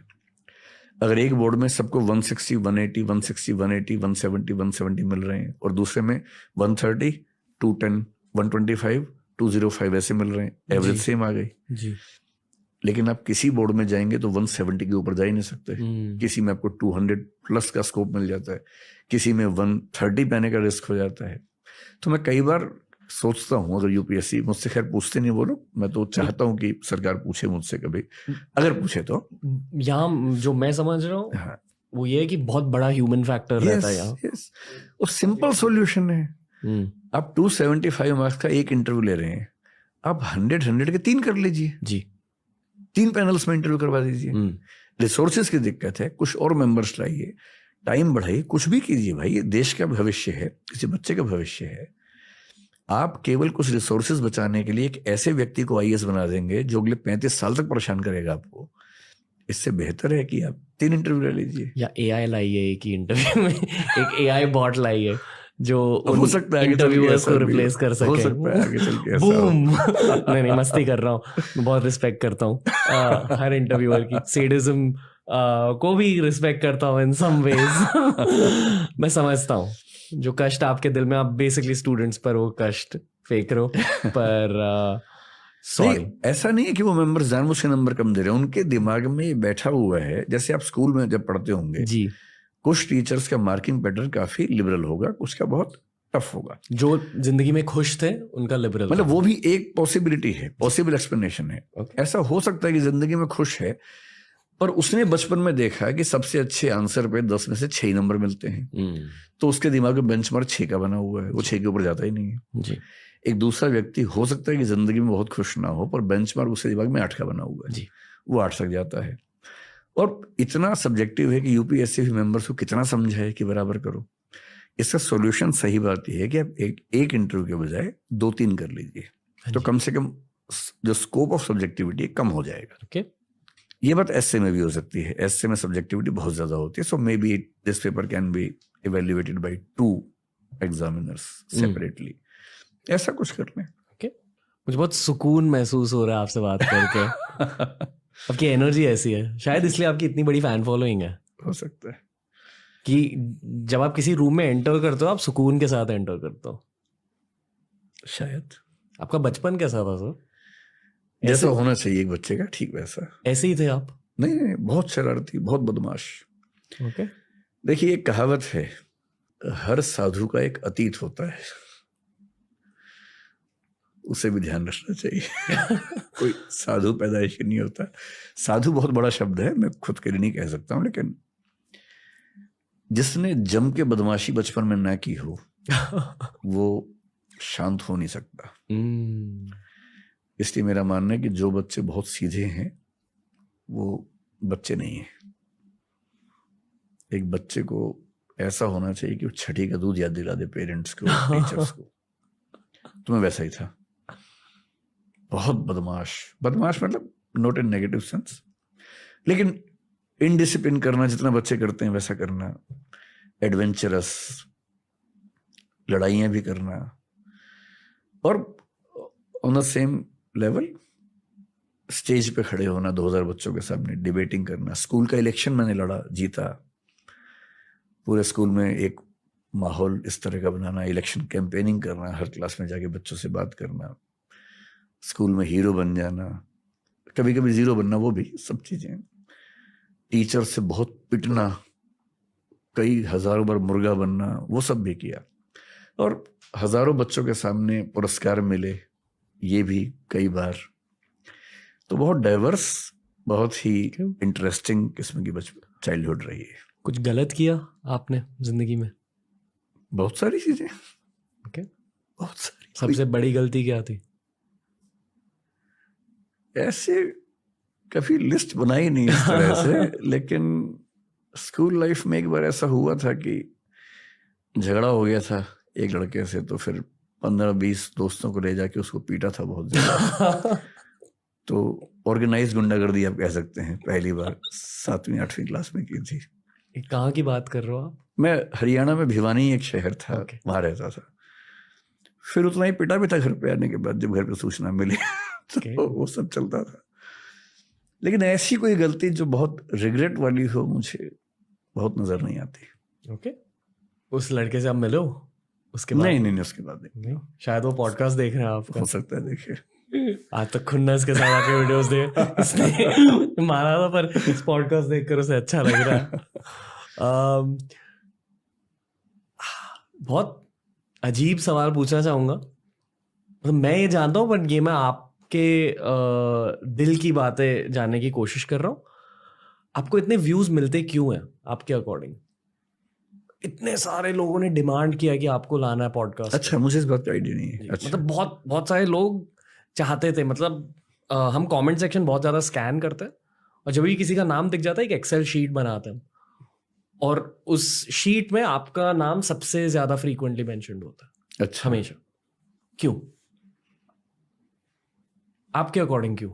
अगर एक बोर्ड में सबको 160, 180, 160, 180, 170, 170 मिल रहे हैं और दूसरे में 130, 210, 125, 205 ऐसे मिल रहे हैं, एवरेज सेम आ गई जी। लेकिन आप किसी बोर्ड में जाएंगे तो 170 के ऊपर जा ही नहीं सकते। किसी में आपको 200 प्लस का स्कोप मिल जाता है, किसी में 130 पाने का रिस्क हो जाता है। तो मैं कई बार सोचता हूं, अगर यूपीएससी मुझसे, खैर पूछते नहीं वो लोग, मैं तो चाहता हूं कि सरकार पूछे मुझसे कभी, अगर पूछे तो। यहाँ जो मैं समझ रहा हूँ हाँ, वो ये है कि बहुत बड़ा ह्यूमन फैक्टर रहता है यहाँ। और सिंपल सॉल्यूशन है। आप 275 मार्क्स का एक इंटरव्यू ले रहे हैं, आप 100 के 3 कर लीजिए जी, 3 पैनल्स में इंटरव्यू करवा दीजिए। रिसोर्सेज की दिक्कत है, कुछ और मेंबर्स लाइए, टाइम बढ़ाइए, कुछ भी कीजिए भाई, ये देश का भविष्य है, किसी बच्चे का भविष्य है। आप केवल कुछ रिसोर्सेज बचाने के लिए एक ऐसे व्यक्ति को आईएएस बना देंगे जो अगले 35 साल तक परेशान करेगा आपको। इससे बेहतर है कि आप 3 इंटरव्यू ले लीजिए, या एआई लाइए एक ही इंटरव्यू में, एक एआई बॉट लाइए जो हो सकता है इंटरव्यूअर्स को रिप्लेस कर सके। हो सकता है आगे चल के बूम। नहीं मस्ती कर रहा हूँ, मैं बहुत रिस्पेक्ट करता हूँ हर इंटरव्यूअर की, सैडिज्म को भी रिस्पेक्ट करता हूँ इन सम वेज। मैं समझता हूँ जो कष्ट आपके दिल में, आप बेसिकली स्टूडेंट्स पर वो कष्ट फेंक रहे हो, पर सॉरी, ऐसा नहीं है कि वो मेंबर्स जानबूझ के नंबर कम दे रहे हैं, उनके दिमाग में ये बैठा हुआ है। जैसे आप स्कूल में जब पढ़ते होंगे जी, कुछ टीचर्स का मार्किंग पैटर्न काफी लिबरल होगा, कुछ का बहुत टफ होगा। जो जिंदगी में खुश थे उनका लिबरल, मतलब वो भी एक पॉसिबिलिटी है, पॉसिबल एक्सप्लेनेशन है। ऐसा हो सकता है कि जिंदगी में खुश है और उसने बचपन में देखा कि सबसे अच्छे आंसर पे 10 में से 6 नंबर मिलते हैं, तो उसके दिमाग में बेंचमार्क 6 का बना हुआ है, वो 6 के ऊपर जाता ही नहीं है जी। एक दूसरा व्यक्ति हो सकता है कि जिंदगी में बहुत खुश ना हो, पर बेंचमार्क उसके दिमाग में 8 का बना हुआ है जी। वो 8 तक जाता है। और इतना सब्जेक्टिव है कि यूपीएससी मेंबर्स को कितना समझाए कि बराबर करो। इसका सॉल्यूशन सही बात यह है कि आप एक इंटरव्यू के बजाय 2-3 कर लीजिए, तो कम से कम जो स्कोप ऑफ सब्जेक्टिविटी कम हो जाएगा। ओके, ये बात एसए में भी हो सकती है। एसए में सब्जेक्टिविटी बहुत ज्यादा होती है, so maybe this paper can be evaluated by 2 examiners separately. ऐसा कुछ कर लें। ओके, मुझे बहुत सुकून महसूस हो रहा है आपसे बात करके। आपकी एनर्जी ऐसी है, शायद इसलिए आपकी इतनी बड़ी फैन फॉलोइंग है। हो सकता है कि जब आप किसी रूम में एंटर करते हो आप सुकून के साथ एंटर करते हो। शायद। आपका बचपन कैसा था सर? जैसा होना चाहिए एक बच्चे का, ठीक वैसा। ऐसे ही थे आप? नहीं, बहुत शरारती, बहुत बदमाश। ओके। देखिए एक कहावत है, हर साधु का एक अतीत होता है, उसे भी ध्यान रखना चाहिए। कोई साधु पैदाइशी नहीं होता। साधु बहुत बड़ा शब्द है, मैं खुद के लिए नहीं कह सकता हूँ, लेकिन जिसने जम के बदमाशी बचपन में ना की हो वो शांत हो नहीं सकता। इसलिए मेरा मानना है कि जो बच्चे बहुत सीधे हैं वो बच्चे नहीं है। एक बच्चे को ऐसा होना चाहिए कि वो छठी का दूध याद दिला दे पेरेंट्स को, टीचर्स को। तो मैं वैसा ही था, बहुत बदमाश। बदमाश मतलब नॉट इन नेगेटिव सेंस, लेकिन इनडिसिप्लिन करना जितना बच्चे करते हैं वैसा करना, एडवेंचरस, लड़ाइयाँ भी करना, और on the same level stage पे खड़े होना 2000 बच्चों के सामने डिबेटिंग करना। स्कूल का इलेक्शन मैंने लड़ा, जीता। पूरे स्कूल में एक माहौल इस तरह का बनाना, इलेक्शन कैंपेनिंग करना, हर क्लास में जाके बच्चों से बात करना, स्कूल में हीरो बन जाना, कभी कभी जीरो बनना, वो भी सब चीजें। टीचर से बहुत पिटना, कई हजारों बार मुर्गा बनना, वो सब भी किया। और हजारों बच्चों के सामने पुरस्कार मिले, ये भी कई बार। तो बहुत डाइवर्स, बहुत ही इंटरेस्टिंग किस्म की चाइल्डहुड रही है। कुछ गलत किया आपने जिंदगी में? बहुत सारी चीजें। ओके, बहुत सारी। सबसे बड़ी गलती क्या थी? ऐसे कभी लिस्ट बनाई नहीं इस तरह से, लेकिन स्कूल लाइफ में एक बार ऐसा हुआ था कि झगड़ा हो गया था एक लड़के से, तो फिर 15-20 दोस्तों को ले जाके उसको पीटा था बहुत ज्यादा। तो ऑर्गेनाइज गुंडागर्दी आप कह सकते हैं, पहली बार 7वीं-8वीं क्लास में की थी। कहाँ की बात कर रहे हो आप? मैं हरियाणा में भिवानी एक शहर था, वहां रहता था। फिर उतना ही पिटा भी था घर पे आने के बाद, जब घर पे सूचना मिली। तो वो सब चलता था। लेकिन ऐसी कोई गलती जो बहुत रिग्रेट वाली हो, मुझे बहुत नजर नहीं आती। ओके, उस लड़के से आप मिलो उसके बाद? नहीं, उसके बाद नहीं। शायद वो पॉडकास्ट देख रहे हैं आपका। हो सकता है, देखिए। आज तक खुन्नस के साथ आपके वीडियोस देख इसने मारा था, पर इस पॉडकास्ट देखकर उसे अच्छा लग रहा है। बहुत अजीब सवाल पूछना चाहूंगा, मतलब मैं ये जानता हूँ, बट ये मैं आपके दिल की बातें जानने की कोशिश कर रहा हूँ। आपको इतने व्यूज मिलते क्यों हैं आपके अकॉर्डिंग? इतने सारे लोगों ने डिमांड किया कि आपको लाना है पॉडकास्ट। अच्छा, मुझे इस बात का आइडिया नहीं है। अच्छा। मतलब बहुत बहुत सारे लोग चाहते थे। मतलब हम कमेंट सेक्शन बहुत ज़्यादा स्कैन करते हैं, और जब भी किसी का नाम दिख जाता है एक एक्सेल शीट बनाते हैं, और उस शीट में आपका नाम सबसे ज़्यादा फ्रीक्वेंटली मेंशन्ड होता है। अच्छा। हमेशा। क्यों? आपके अकॉर्डिंग क्यों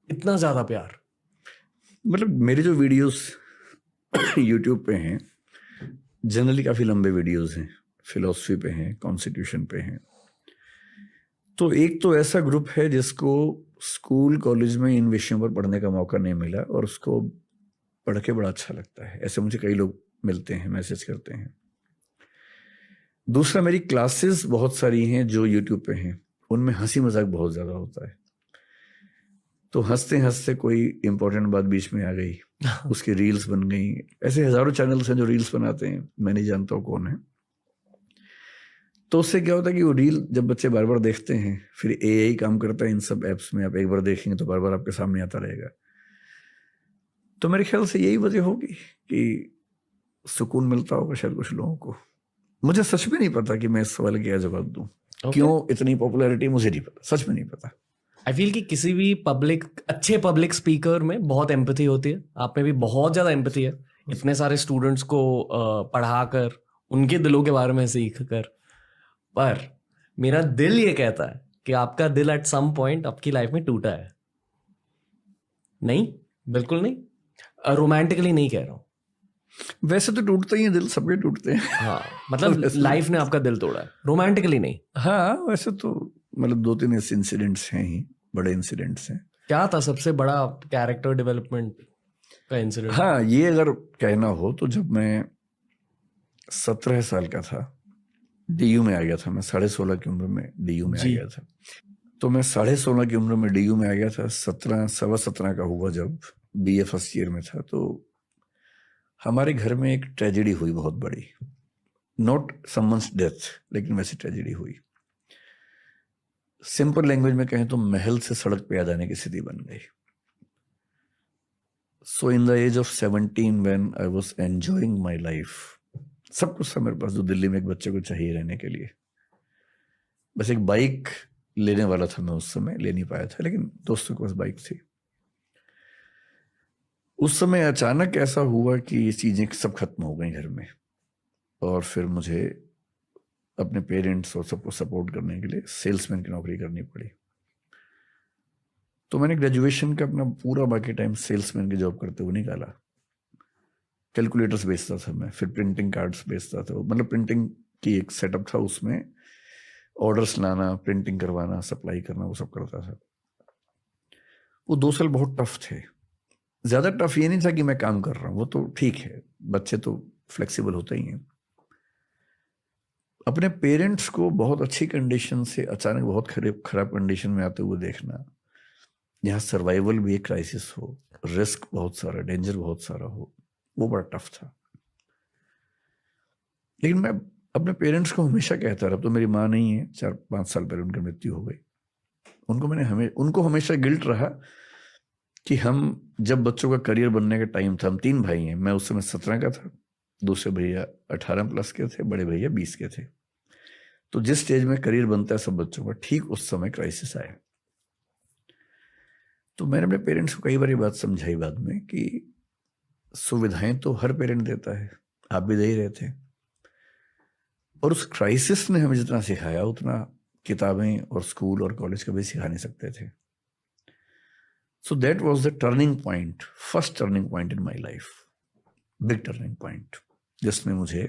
इतना ज़्यादा प्यार? मतलब मेरे जो वीडियोस यूट्यूब पे हैं, जनरली काफ़ी लंबे वीडियोस हैं, फिलॉसफी पे हैं, कॉन्स्टिट्यूशन पे हैं। तो एक तो ऐसा ग्रुप है जिसको स्कूल कॉलेज में इन विषयों पर पढ़ने का मौका नहीं मिला, और उसको पढ़ के बड़ा अच्छा लगता है। ऐसे मुझे कई लोग मिलते हैं, मैसेज करते हैं। दूसरा, मेरी क्लासेस बहुत सारी हैं जो यूट्यूब पे हैं, उनमें हंसी मजाक बहुत ज़्यादा होता है। तो हंसते हंसते कोई इंपॉर्टेंट बात बीच में आ गई, उसकी रील्स बन गई। ऐसे हजारों चैनल्स हैं जो रील्स बनाते हैं, मैं नहीं जानता हूँ कौन है। तो उससे क्या होता है कि वो रील जब बच्चे बार बार देखते हैं, फिर एआई काम करता है इन सब ऐप्स में, आप एक बार देखेंगे तो बार बार आपके सामने आता रहेगा। तो मेरे ख्याल से यही वजह होगी कि सुकून मिलता होगा शायद कुछ लोगों को। मुझे सच में नहीं पता कि मैं इस सवाल का क्या जवाब दूं। क्यों इतनी पॉपुलैरिटी मुझे नहीं पता, सच में नहीं पता। आई फील कि किसी भी अच्छे पब्लिक स्पीकर में बहुत एम्पैथी होती है। आप में भी बहुत ज्यादा एम्पैथी है, इतने सारे स्टूडेंट्स को पढ़ाकर, उनके दिलों के बारे में सीख कर। पर मेरा दिल ये कहता है कि आपका दिल एट सम पॉइंट आपकी लाइफ में टूटा है। नहीं, बिल्कुल नहीं, रोमांटिकली नहीं कह रहा हूँ। वैसे तो टूटते ही हैं दिल, सबके टूटते हैं। हाँ, मतलब लाइफ ने आपका दिल तोड़ा है, रोमांटिकली नहीं। हाँ, वैसे तो मतलब 2-3 ऐसे इंसिडेंट्स हैं ही, बड़े इंसिडेंट्स हैं। क्या था सबसे बड़ा कैरेक्टर डेवलपमेंट का इंसिडेंट? हाँ, ये अगर कहना हो तो जब मैं 17 साल का था, डीयू में आ गया था। मैं 16.5 की उम्र में डीयू में आ गया था। तो मैं 16.5 की उम्र में डीयू में आ गया था। 17 का हुआ जब बीए फर्स्ट ईयर में था। तो हमारे घर में एक ट्रेजेडी हुई बहुत बड़ी, नॉट समवंस डेथ, लेकिन वैसी ट्रेजेडी हुई। सिंपल लैंग्वेज में कहें तो महल से सड़क पे आ जाने की स्थिति बन गई। So in the age of 17 when I was enjoying my life, सब कुछ था मेरे पास जो दिल्ली में एक बच्चे को चाहिए रहने के लिए। बस एक बाइक लेने वाला था मैं, उस समय ले नहीं पाया था, लेकिन दोस्तों के पास बाइक थी। उस समय अचानक ऐसा हुआ कि ये चीजें सब खत्म हो गई घर में, और फिर मुझे अपने पेरेंट्स और सबको सपोर्ट करने के लिए सेल्समैन की नौकरी करनी पड़ी। तो मैंने ग्रेजुएशन का अपना पूरा बाकी टाइम सेल्समैन की जॉब करते हुए निकाला। कैलकुलेटर्स बेचता था मैं, फिर प्रिंटिंग कार्ड्स बेचता था। मतलब प्रिंटिंग की एक सेटअप था, उसमें ऑर्डर्स लाना, प्रिंटिंग करवाना, सप्लाई करना, वो सब करता था। वो 2 साल बहुत टफ थे। ज्यादा टफ ये नहीं था कि मैं काम कर रहा हूँ, वो तो ठीक है, बच्चे तो फ्लेक्सिबल होते ही हैं। अपने पेरेंट्स को बहुत अच्छी कंडीशन से अचानक बहुत खराब कंडीशन में आते हुए देखना, यहाँ सर्वाइवल भी एक क्राइसिस हो, रिस्क बहुत सारा, डेंजर बहुत सारा हो, वो बड़ा टफ था। लेकिन मैं अपने पेरेंट्स को हमेशा कहता रहा, अब तो मेरी माँ नहीं है, 4-5 साल पहले उनकी मृत्यु हो गई। उनको हमेशा गिल्ट रहा कि हम जब बच्चों का करियर बनने का टाइम था, हम 3 भाई हैं, मैं उस समय 17 का था, दूसरे भैया 18+ के थे, बड़े भैया 20 के थे। तो जिस स्टेज में करियर बनता है सब बच्चों का, ठीक उस समय क्राइसिस आया। तो मैंने अपने पेरेंट्स को कई बार ये बात समझाई बाद में कि सुविधाएं तो हर पेरेंट देता है, आप भी दे ही रहे थे, और उस क्राइसिस ने हमें जितना सिखाया उतना किताबें और स्कूल और कॉलेज कभी सिखा नहीं सकते थे। So that was the turning point, first turning point in my life, big turning point, जिसमें मुझे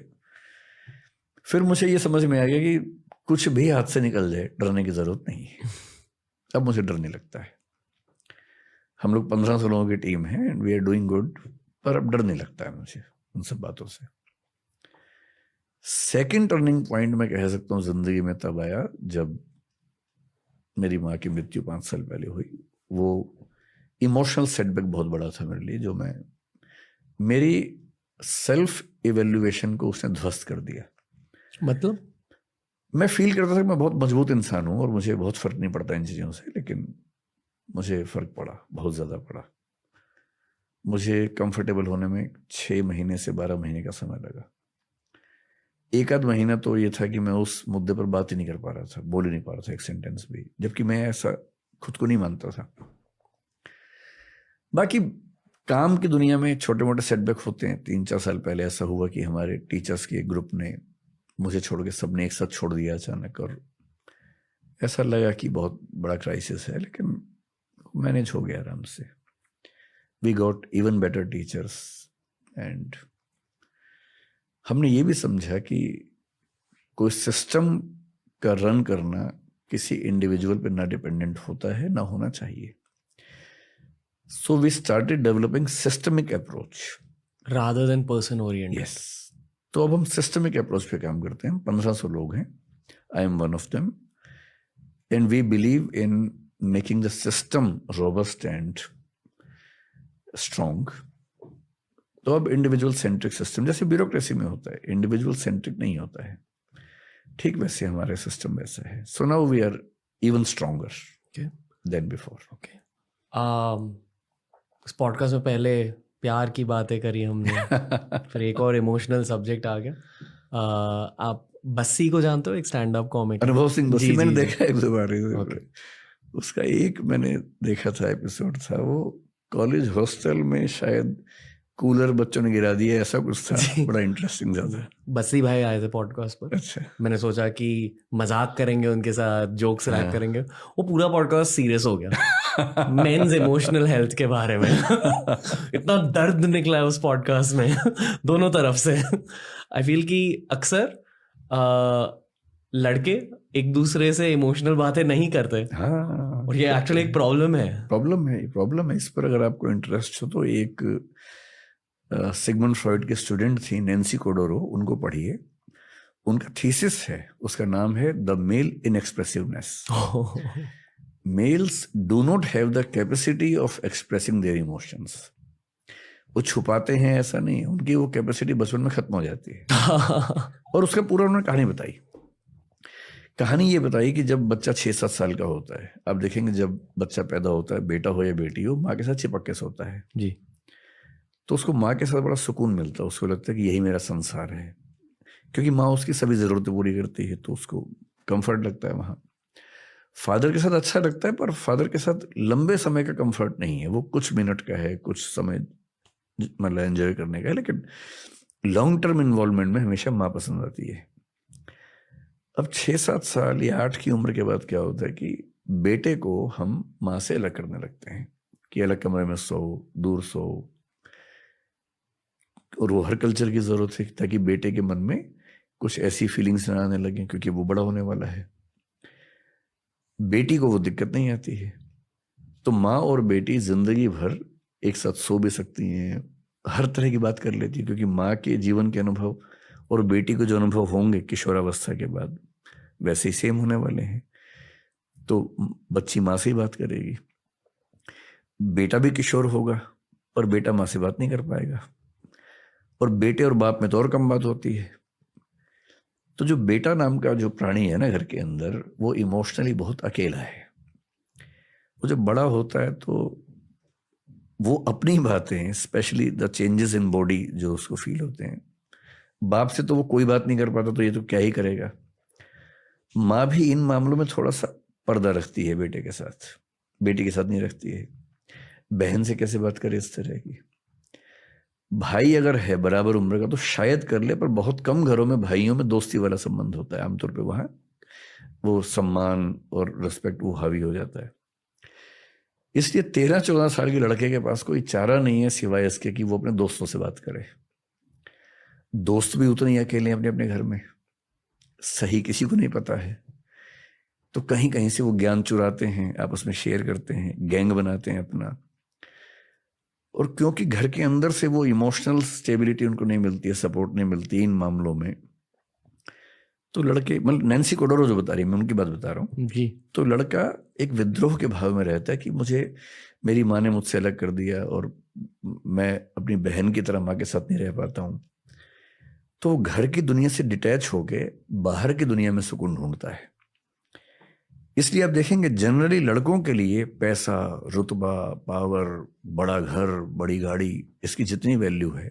ये समझ में आ गया कि कुछ भी हाथ से निकल जाए, डरने की जरूरत नहीं है। अब मुझे डर नहीं लगता है। हम लोग 1500 लोगों की टीम है and we are doing good, पर अब डर नहीं लगता है मुझे उन सब बातों से। सेकेंड टर्निंग पॉइंट मैं कह सकता हूँ जिंदगी में तब आया जब मेरी माँ की मृत्यु 5 साल पहले हुई। वो इमोशनल सेटबैक बहुत बड़ा था मेरे लिए, जो मेरी सेल्फ इवेल्युएशन को उसने ध्वस्त कर दिया। मतलब मैं फील करता था कि मैं बहुत मजबूत इंसान हूँ और मुझे बहुत फर्क नहीं पड़ता इन चीज़ों से, लेकिन मुझे फर्क पड़ा, बहुत ज़्यादा पड़ा। मुझे कंफर्टेबल होने में 6 महीने से 12 महीने का समय लगा। 1 आध महीना तो ये था कि मैं उस मुद्दे पर बात ही नहीं कर पा रहा था, बोल ही नहीं पा रहा था एक सेंटेंस भी, जबकि मैं ऐसा खुद को नहीं मानता था। बाकी काम की दुनिया में छोटे मोटे सेटबैक होते हैं। 3-4 साल पहले ऐसा हुआ कि हमारे टीचर्स के एक ग्रुप ने मुझे छोड़ के सबने एक साथ छोड़ दिया अचानक, और ऐसा लगा कि बहुत बड़ा क्राइसिस है, लेकिन मैनेज हो गया आराम से। We got even better teachers and हमने ये भी समझा कि कोई सिस्टम का रन करना किसी इंडिविजुअल पे ना डिपेंडेंट होता है, ना होना चाहिए। So we started developing systemic approach rather than person oriented. Yes. तो अब हम systemic approach पे काम करते हैं। 1500 लोग हैं, I am one of them, and we believe in making the system robust and strong. तो अब इंडिविजुअल सेंट्रिक सिस्टम, जैसे ब्यूरोक्रेसी में होता है, इंडिविजुअल सेंट्रिक नहीं होता है, ठीक वैसे हमारे सिस्टम वैसा है। So now we are even stronger than before. इस पॉडकास्ट में पहले प्यार की बातें करी हमने, फिर एक और इमोशनल सब्जेक्ट आ गया। आप बस्सी को जानते हो, एक स्टैंड अप कॉमेडी? अनुभव सिंह बस्सी जी मैंने जी जी। देखा है एक दो बार। ओके। उसका एक मैंने देखा था एपिसोड था, वो कॉलेज हॉस्टल में शायद कूलर बच्चों ने गिरा दिया, ऐसा कुछ था। जी। बड़ा इंटरेस्टिंग था। बस्सी भाई आए थे पॉडकास्ट पर, अच्छा। मैंने सोचा कि मजाक करेंगे उनके साथ, जोक्स रैक हाँ। करेंगे, वो पूरा पॉडकास्ट सीरियस हो गया मेंस इमोशनल हेल्थ के बारे में। इतना दर्द निकला है उस पॉडकास्ट में दोनों तरफ से। आई फील कि अक्सर लड़के एक दूसरे से इमोशनल बातें नहीं करते, हाँ, और ये एक्चुअली एक प्रॉब्लम है। प्रॉब्लम है। इस पर अगर आपको इंटरेस्ट हो तो एक सिगमंड फ्रॉइड के स्टूडेंट थी नैन्सी कोडोरो, उनको पढ़िए। उनका थीसिस है, उसका नाम है the male inexpressiveness. Males do not have the capacity of expressing their emotions. वो छुपाते हैं ऐसा नहीं है, उनकी वो कैपेसिटी बचपन में खत्म हो जाती है। और उसका पूरा उन्होंने कहानी बताई। कहानी ये बताई कि जब बच्चा 6-7 साल का होता है, आप देखेंगे जब बच्चा पैदा होता है, बेटा हो या बेटी हो, माँ के साथ चिपक के सोता है जी। तो उसको माँ के साथ बड़ा सुकून मिलता है। उसको लगता है कि यही मेरा संसार है, क्योंकि माँ उसकी सभी ज़रूरतें पूरी करती है, तो उसको कंफर्ट लगता है वहाँ। फादर के साथ अच्छा लगता है, पर फादर के साथ लंबे समय का कंफर्ट नहीं है, वो कुछ मिनट का है, कुछ समय मतलब एंजॉय करने का है, लेकिन लॉन्ग टर्म इन्वॉल्वमेंट में हमेशा माँ पसंद आती है। अब 6-7 साल या 8 की उम्र के बाद क्या होता है कि बेटे को हम माँ से अलग करने लगते हैं कि अलग कमरे में सो, दूर सो। और वो हर कल्चर की जरूरत है ताकि बेटे के मन में कुछ ऐसी फीलिंग्स ना आने लगे, क्योंकि वो बड़ा होने वाला है। बेटी को वो दिक्कत नहीं आती है, तो माँ और बेटी जिंदगी भर एक साथ सो भी सकती हैं, हर तरह की बात कर लेती है, क्योंकि माँ के जीवन के अनुभव और बेटी को जो अनुभव होंगे किशोरावस्था के बाद वैसे ही सेम होने वाले हैं। तो बच्ची माँ से ही बात करेगी। बेटा भी किशोर होगा, पर बेटा माँ से बात नहीं कर पाएगा, और बेटे और बाप में तो और कम बात होती है। तो जो बेटा नाम का जो प्राणी है ना घर के अंदर, वो इमोशनली बहुत अकेला है। वो जब बड़ा होता है तो वो अपनी बातें, specially the changes in body जो उसको फील होते हैं, बाप से तो वो कोई बात नहीं कर पाता, तो ये तो क्या ही करेगा। माँ भी इन मामलों में थोड़ा सा पर्दा रखती है बेटे के साथ, बेटी के साथ नहीं रखती है। बहन से कैसे बात करे इस तरह की। भाई अगर है बराबर उम्र का तो शायद कर ले, पर बहुत कम घरों में भाइयों में दोस्ती वाला संबंध होता है। आमतौर पे वहां वो सम्मान और रिस्पेक्ट वो हावी हो जाता है। इसलिए 13-14 साल के लड़के के पास कोई चारा नहीं है सिवाय इसके कि वो अपने दोस्तों से बात करे। दोस्त भी उतने ही अकेले हैं अपने अपने घर में, सही किसी को नहीं पता है, तो कहीं कहीं से वो ज्ञान चुराते हैं, आपस में शेयर करते हैं, गैंग बनाते हैं अपना। और क्योंकि घर के अंदर से वो इमोशनल स्टेबिलिटी उनको नहीं मिलती है, सपोर्ट नहीं मिलती है इन मामलों में, तो लड़के, मतलब नैन्सी कोडोरो जो बता रही है, मैं उनकी बात बता रहा हूँ जी। तो लड़का एक विद्रोह के भाव में रहता है कि मुझे मेरी माँ ने मुझसे अलग कर दिया और मैं अपनी बहन की तरह माँ के साथ नहीं रह पाता हूँ। तो घर की दुनिया से डिटैच होके बाहर की दुनिया में सुकून ढूंढता है। इसलिए आप देखेंगे जनरली लड़कों के लिए पैसा, रुतबा, पावर, बड़ा घर, बड़ी गाड़ी, इसकी जितनी वैल्यू है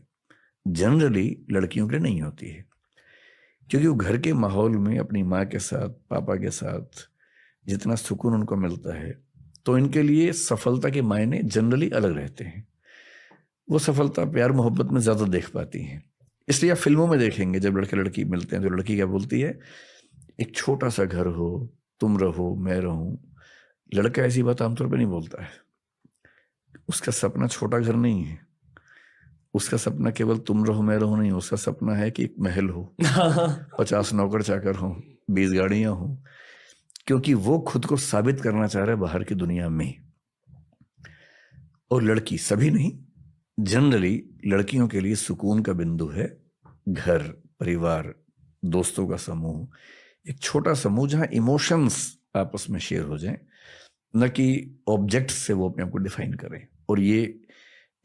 जनरली लड़कियों के लिए नहीं होती है, क्योंकि वो घर के माहौल में अपनी माँ के साथ, पापा के साथ जितना सुकून उनको मिलता है, तो इनके लिए सफलता के मायने जनरली अलग रहते हैं। वो सफलता प्यार मोहब्बत में ज़्यादा देख पाती हैं। इसलिए आप फिल्मों में देखेंगे जब लड़के लड़की मिलते हैं तो लड़की क्या बोलती है, एक छोटा सा घर हो, तुम रहो मैं रहूं। लड़का ऐसी बात आमतौर पर नहीं बोलता है। उसका सपना छोटा घर नहीं है, उसका सपना केवल तुम रहो मैं रहूं नहीं, उसका सपना है कि एक महल हो, 50 नौकर चाकर हो, 20 गाड़ियां हो, क्योंकि वो खुद को साबित करना चाह रहा है बाहर की दुनिया में। और लड़की, सभी नहीं, जनरली लड़कियों के लिए सुकून का बिंदु है घर, परिवार, दोस्तों का समूह, एक छोटा समूह जहां इमोशंस आपस में शेयर हो जाएं, न कि ऑब्जेक्ट से वो अपने आप को डिफाइन करें। और ये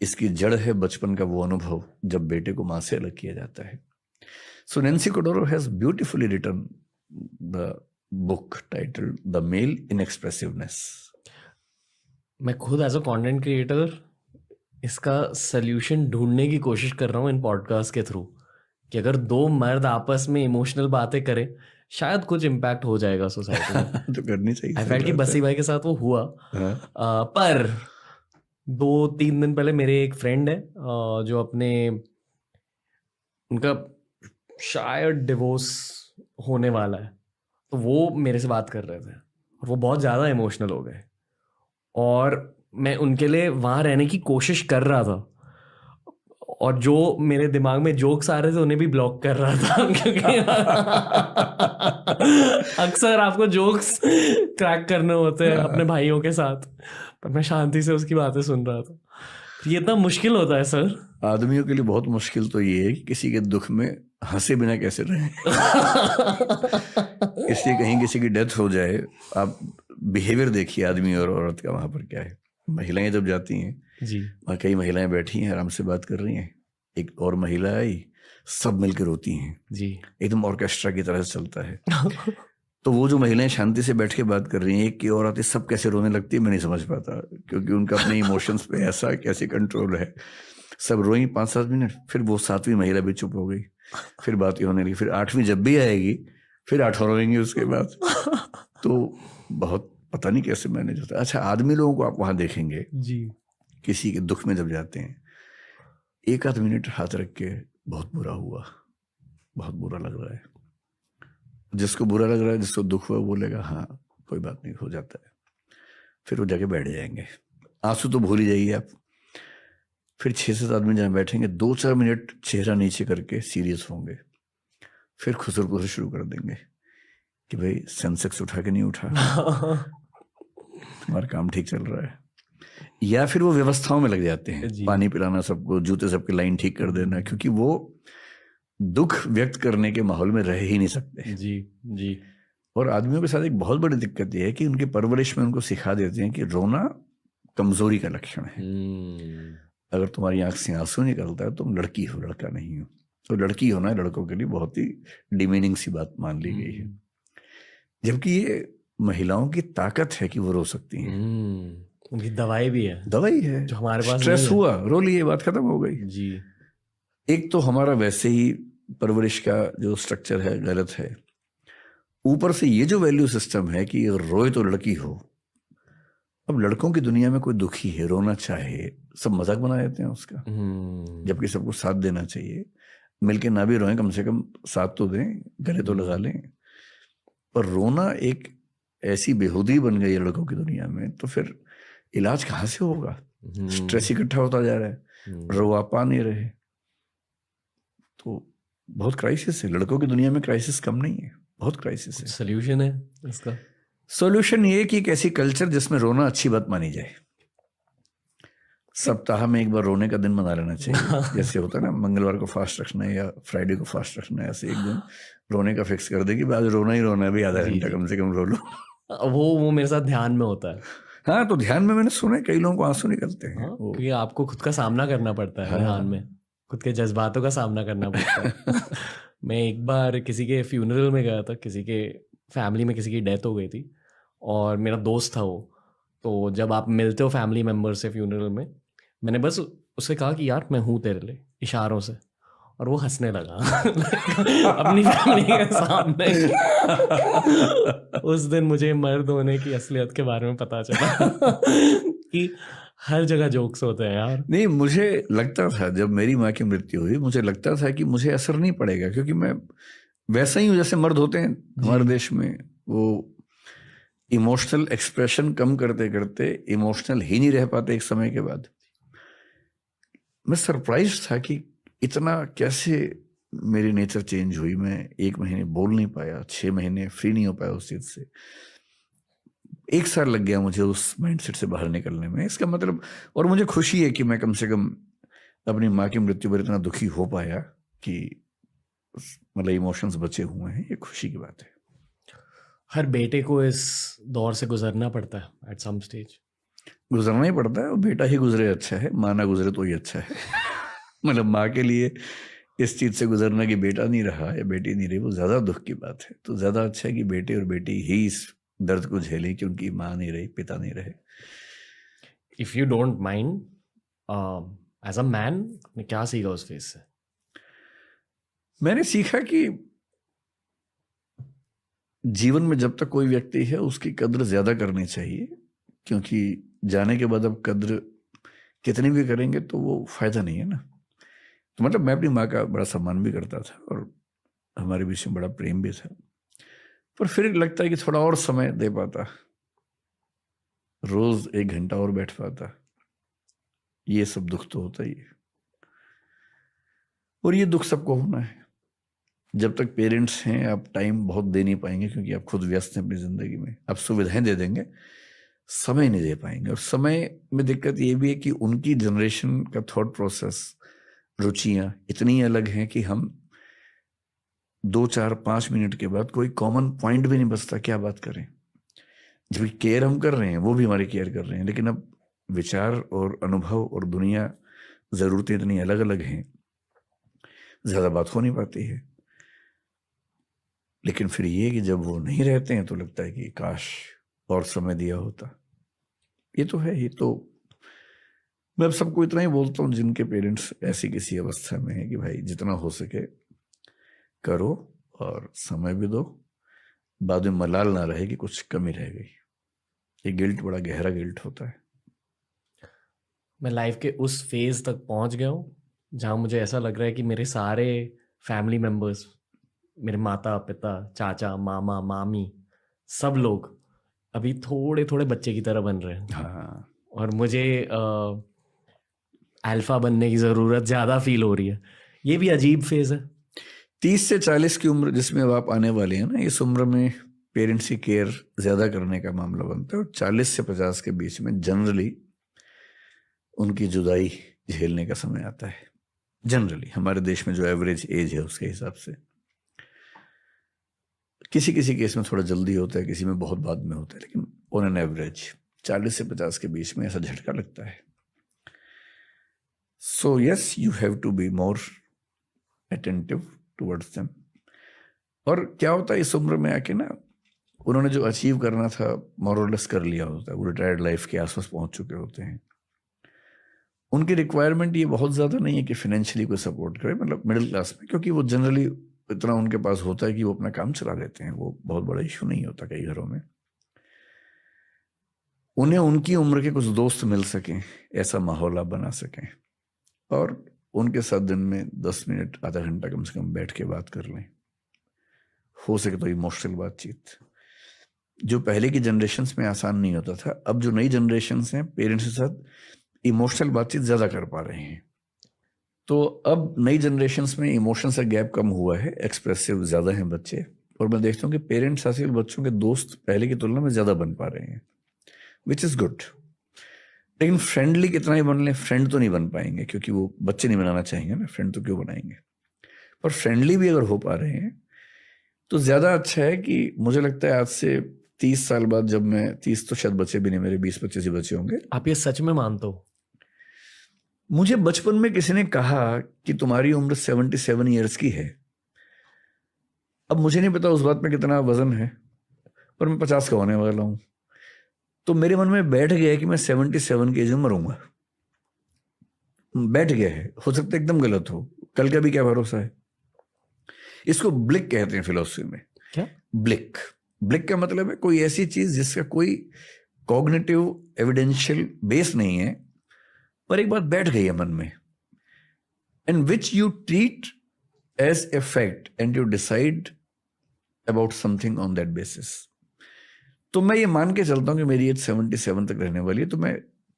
इसकी जड़ है बचपन का वो अनुभव जब बेटे को माँ से अलग किया जाता है। So Nancy Chodorow has beautifully written the book titled the male inexpressiveness. मैं खुद एज अ कंटेंट क्रिएटर इसका सल्यूशन ढूंढने की कोशिश कर रहा हूँ इन पॉडकास्ट के थ्रू कि अगर दो मर्द आपस में इमोशनल बातें करें शायद कुछ इम्पैक्ट हो जाएगा सोसाइटी में। तो करनी चाहिए, आई सही फेल्ट कि बात है। बसी भाई के साथ वो हुआ। हाँ, पर 2-3 दिन पहले मेरे एक फ्रेंड है जो अपने उनका शायद डिवोर्स होने वाला है, तो वो मेरे से बात कर रहे थे और वो बहुत ज़्यादा इमोशनल हो गए और मैं उनके लिए वहाँ रहने की कोशिश कर रहा था और जो मेरे दिमाग में जोक्स आ रहे थे उन्हें भी ब्लॉक कर रहा था क्योंकि अक्सर आपको जोक्स क्रैक करने होते हैं अपने भाइयों के साथ, पर मैं शांति से उसकी बातें सुन रहा था। ये इतना मुश्किल होता है सर। आदमियों के लिए बहुत मुश्किल तो ये है कि किसी के दुख में हंसे बिना कैसे रहें। इसलिए कहीं किसी की डेथ हो जाए, आप बिहेवियर देखिए आदमी और औरत का वहां पर क्या है। महिलाएं जब जाती हैं, जी वहाँ कई महिलाएं बैठी हैं आराम से बात कर रही हैं, एक और महिला आई, सब मिलकर रोती हैं, जी एकदम ऑर्केस्ट्रा की तरह से चलता है। तो वो जो महिलाएं शांति से बैठ के बात कर रही हैं, एक की और आती सब कैसे रोने लगती है मैं नहीं समझ पाता, क्योंकि उनका अपने इमोशंस पे ऐसा कैसे कंट्रोल है। सब रोई 5-7 मिनट, फिर वो 7वीं महिला भी चुप हो गई, फिर बातें होने लगी, फिर 8वीं जब भी आएगी फिर 8 और रोएंगी उसके बाद। तो बहुत पता नहीं कैसे मैनेज होता है। अच्छा, आदमी लोगों को आप वहां देखेंगे जी किसी के दुख में जब जाते हैं, 1-8 मिनट हाथ रख के बहुत बुरा हुआ, बहुत बुरा लग रहा है। जिसको बुरा लग रहा है, जिसको दुख हुआ, बोलेगा हाँ कोई बात नहीं, हो जाता है। फिर वो जाके बैठ जाएंगे, आंसू तो भूल ही जाइए आप। फिर 6-7 आदमी जहाँ बैठेंगे, 2-4 मिनट चेहरा नीचे करके सीरियस होंगे, फिर खुसर खुसर शुरू कर देंगे कि भाई सेंसेक्स उठा के नहीं उठा, हमारा काम ठीक चल रहा है। या फिर वो व्यवस्थाओं में लग जाते हैं, जी। पानी पिलाना सबको, जूते सबके लाइन ठीक कर देना, क्योंकि वो दुख व्यक्त करने के माहौल में रह ही नहीं सकते। जी जी और आदमियों के साथ एक बहुत बड़ी दिक्कत यह है कि उनकी परवरिश में उनको सिखा देते हैं कि रोना कमजोरी का लक्षण है। अगर तुम्हारी आंख से आंसू निकलता है तुम लड़की हो, लड़का नहीं हो। तो लड़की होना लड़कों के लिए बहुत ही डिमीनिंग सी बात मान ली गई है, जबकि ये महिलाओं की ताकत है कि वो रो सकती हैं। उनकी दवाई भी है, दवाई है, जो हमारे पास स्ट्रेस नहीं है। हुआ रो लिए, बात खत्म हो गई। जी एक तो हमारा वैसे ही परवरिश का जो स्ट्रक्चर है गलत है, ऊपर से ये जो वैल्यू सिस्टम है कि रोए तो लड़की हो। अब लड़कों की दुनिया में कोई दुखी है, रोना चाहे, सब मजाक बना देते हैं उसका, जबकि सबको साथ देना चाहिए। मिलके ना भी रोएं, कम से कम साथ तो दें, गले तो लगा लें। पर रोना एक ऐसी बेहूदी बन गई है लड़कों की दुनिया में, तो फिर इलाज कहाँ से होगा? स्ट्रेस इकट्ठा होता जा रहा है, रो आप पा नहीं रहे, तो बहुत क्राइसिस है। लड़कों की दुनिया में क्राइसिस कम नहीं है, बहुत क्राइसिस है। सॉल्यूशन है इसका? सॉल्यूशन ये कि एक ऐसी कल्चर जिसमें रोना अच्छी बात मानी जाए। सप्ताह में एक बार रोने का दिन मना लेना चाहिए। जैसे होता है ना, मंगलवार को फास्ट रखना है या फ्राइडे को फास्ट रखना है, ऐसे एक दिन रोने का फिक्स कर दे कि आज रोना ही रोना है भाई, आधा घंटा कम से कम रो लो। वो मेरे साथ ध्यान में होता है। हाँ, तो ध्यान में मैंने सुना है कई लोगों को आंसू निकलते हैं। क्योंकि आपको खुद का सामना करना पड़ता है ध्यान में, खुद के जज्बातों का सामना करना पड़ता है। मैं एक बार किसी के फ्यूनरल में गया था, किसी के फैमिली में किसी की डेथ हो गई थी और मेरा दोस्त था वो। तो जब आप मिलते हो फैमिली मेम्बर से फ्यूनरल में, मैंने बस उससे कहा कि यार मैं हूँ तेरे लिए, इशारों से, और वो हंसने लगा अपनी फैमिली के सामने। उस दिन मुझे मर्द होने की असलियत के बारे में पता चला कि हर जगह जोक्स होते हैं यार। नहीं, मुझे लगता था जब मेरी माँ की मृत्यु हुई, मुझे लगता था कि मुझे असर नहीं पड़ेगा, क्योंकि मैं वैसा ही हूँ जैसे मर्द होते हैं हमारे देश में। वो इमोशनल एक्सप्रेशन कम करते करते इमोशनल ही नहीं रह पाते एक समय के बाद। मैं सरप्राइज था कि इतना कैसे मेरी नेचर चेंज हुई। मैं 1 महीने बोल नहीं पाया, 6 महीने फ्री नहीं हो पाया उस चीज से। 1 साल लग गया मुझे उस माइंडसेट से बाहर निकलने में। इसका मतलब, और मुझे खुशी है कि मैं कम से कम अपनी माँ की मृत्यु पर इतना दुखी हो पाया कि मतलब इमोशंस बचे हुए हैं, ये खुशी की बात है। हर बेटे को इस दौर से गुजरना पड़ता है एट सम स्टेज। गुजरना ही पड़ता है, और बेटा ही गुजरे अच्छा है, माँ ना गुजरे तो ही अच्छा है। मतलब माँ के लिए इस चीज से गुजरना कि बेटा नहीं रहा या बेटी नहीं रही, वो ज्यादा दुख की बात है। तो ज्यादा अच्छा है कि बेटे और बेटी ही इस दर्द को झेलें कि उनकी माँ नहीं रही, पिता नहीं रहे। If you don't mind, as a man ने क्या सीखा उस फेज से? मैंने सीखा कि जीवन में जब तक कोई व्यक्ति है उसकी कद्र ज्यादा करनी चाहिए, क्योंकि जाने के बाद अब कद्र कितनी भी करेंगे तो वो फायदा नहीं है ना। तो मतलब मैं अपनी माँ का बड़ा सम्मान भी करता था और हमारे बीच में बड़ा प्रेम भी था, पर फिर लगता है कि थोड़ा और समय दे पाता, रोज 1 घंटा और बैठ पाता। ये सब दुख तो होता ही है, और ये दुख सबको होना है। जब तक पेरेंट्स हैं आप टाइम बहुत दे नहीं पाएंगे, क्योंकि आप खुद व्यस्त हैं अपनी जिंदगी में। आप सुविधाएं दे देंगे, समय नहीं दे पाएंगे। और समय में दिक्कत ये भी है कि उनकी जनरेशन का थॉट प्रोसेस, रुचियां इतनी अलग हैं कि हम 2 4 5 मिनट के बाद कोई कॉमन पॉइंट भी नहीं बचता, क्या बात करें। जब केयर हम कर रहे हैं वो भी हमारी केयर कर रहे हैं, लेकिन अब विचार और अनुभव और दुनिया, जरूरतें इतनी अलग अलग हैं, ज्यादा बात हो नहीं पाती है। लेकिन फिर ये कि जब वो नहीं रहते हैं तो लगता है कि काश और समय दिया होता। ये तो है। ये तो मैं अब सबको इतना ही बोलता हूँ जिनके पेरेंट्स ऐसी किसी अवस्था में है कि भाई जितना हो सके करो और समय भी दो, बाद में मलाल ना रहे कि कुछ कमी रह गई। ये गिल्ट बड़ा गहरा गिल्ट होता है। मैं लाइफ के उस फेज तक पहुंच गया हूँ जहाँ मुझे ऐसा लग रहा है कि मेरे सारे फैमिली मेंबर्स, मेरे माता पिता, चाचा, मामा, मामी, सब लोग अभी थोड़े थोड़े बच्चे की तरह बन रहे हैं। हाँ, और मुझे अल्फा बनने की ज़रूरत ज़्यादा फील हो रही है। ये भी अजीब फेज है। 30 से 40 की उम्र जिसमें अब आप आने वाले हैं ना, इस उम्र में पेरेंट्स की केयर ज्यादा करने का मामला बनता है। और 40 से 50 के बीच में जनरली उनकी जुदाई झेलने का समय आता है। जनरली हमारे देश में जो एवरेज एज है उसके हिसाब से, किसी किसी केस में थोड़ा जल्दी होता है, किसी में बहुत बाद में होता है, लेकिन ऑन एन एवरेज 40 से 50 के बीच में ऐसा झटका लगता है। So yes, you have to be more attentive towards them. और क्या होता है इस उम्र में आके ना, उन्होंने जो अचीव करना था मोर और लेस कर लिया होता है, वो रिटायर्ड लाइफ के आसपास पहुंच चुके होते हैं। उनकी रिक्वायरमेंट ये बहुत ज़्यादा नहीं है कि फाइनेंशियली कोई सपोर्ट करे, मतलब मिडिल क्लास में, क्योंकि वो जनरली इतना उनके पास होता है कि वो अपना काम चला लेते हैं। वो बहुत बड़ा इशू नहीं होता कई घरों में। उन्हें उनकी उम्र के कुछ दोस्त मिल सकें, ऐसा माहौल आप बना सकें, और उनके साथ दिन में 10 मिनट आधा घंटा कम से कम बैठ के बात कर लें। हो सके तो इमोशनल बातचीत, जो पहले की जनरेशन्स में आसान नहीं होता था। अब जो नई जनरेशन्स हैं पेरेंट्स के साथ इमोशनल बातचीत ज़्यादा कर पा रहे हैं। तो अब नई जनरेशन्स में इमोशंस का गैप कम हुआ है, एक्सप्रेसिव ज़्यादा हैं बच्चे। और मैं देखता हूँ कि पेरेंट्स आजकल बच्चों के दोस्त पहले की तुलना में ज़्यादा बन पा रहे हैं, विच इज़ गुड। लेकिन फ्रेंडली कितना ही बन लें, फ्रेंड तो नहीं बन पाएंगे, क्योंकि वो बच्चे नहीं बनाना चाहेंगे ना, फ्रेंड तो क्यों बनाएंगे। पर फ्रेंडली भी अगर हो पा रहे हैं तो ज़्यादा अच्छा है। कि मुझे लगता है आज से 30 साल बाद, जब मैं 30 तो शायद बच्चे भी नहीं, मेरे 20-25 ही बच्चे होंगे। आप ये सच में मानते हो? मुझे बचपन में किसी ने कहा कि तुम्हारी उम्र 77 ईयर्स की है। अब मुझे नहीं पता उस बात में कितना वजन है, पर मैं 50 का होने वाला हूं। तो मेरे मन में बैठ गया है कि मैं 77 की एज में मरूंगा। बैठ गया है, हो सकता है एकदम गलत हो, कल का भी क्या भरोसा है। इसको ब्लिक कहते हैं फिलोसफी में। क्या? ब्लिक। ब्लिक का मतलब है कोई ऐसी चीज जिसका कोई कॉग्निटिव एविडेंशियल बेस नहीं है, पर एक बात बैठ गई है मन में, and which you treat as a fact and you decide about something on that basis. तो मैं ये मान के चलता हूँ कि मेरी एज 77 तक रहने वाली है, तो मैं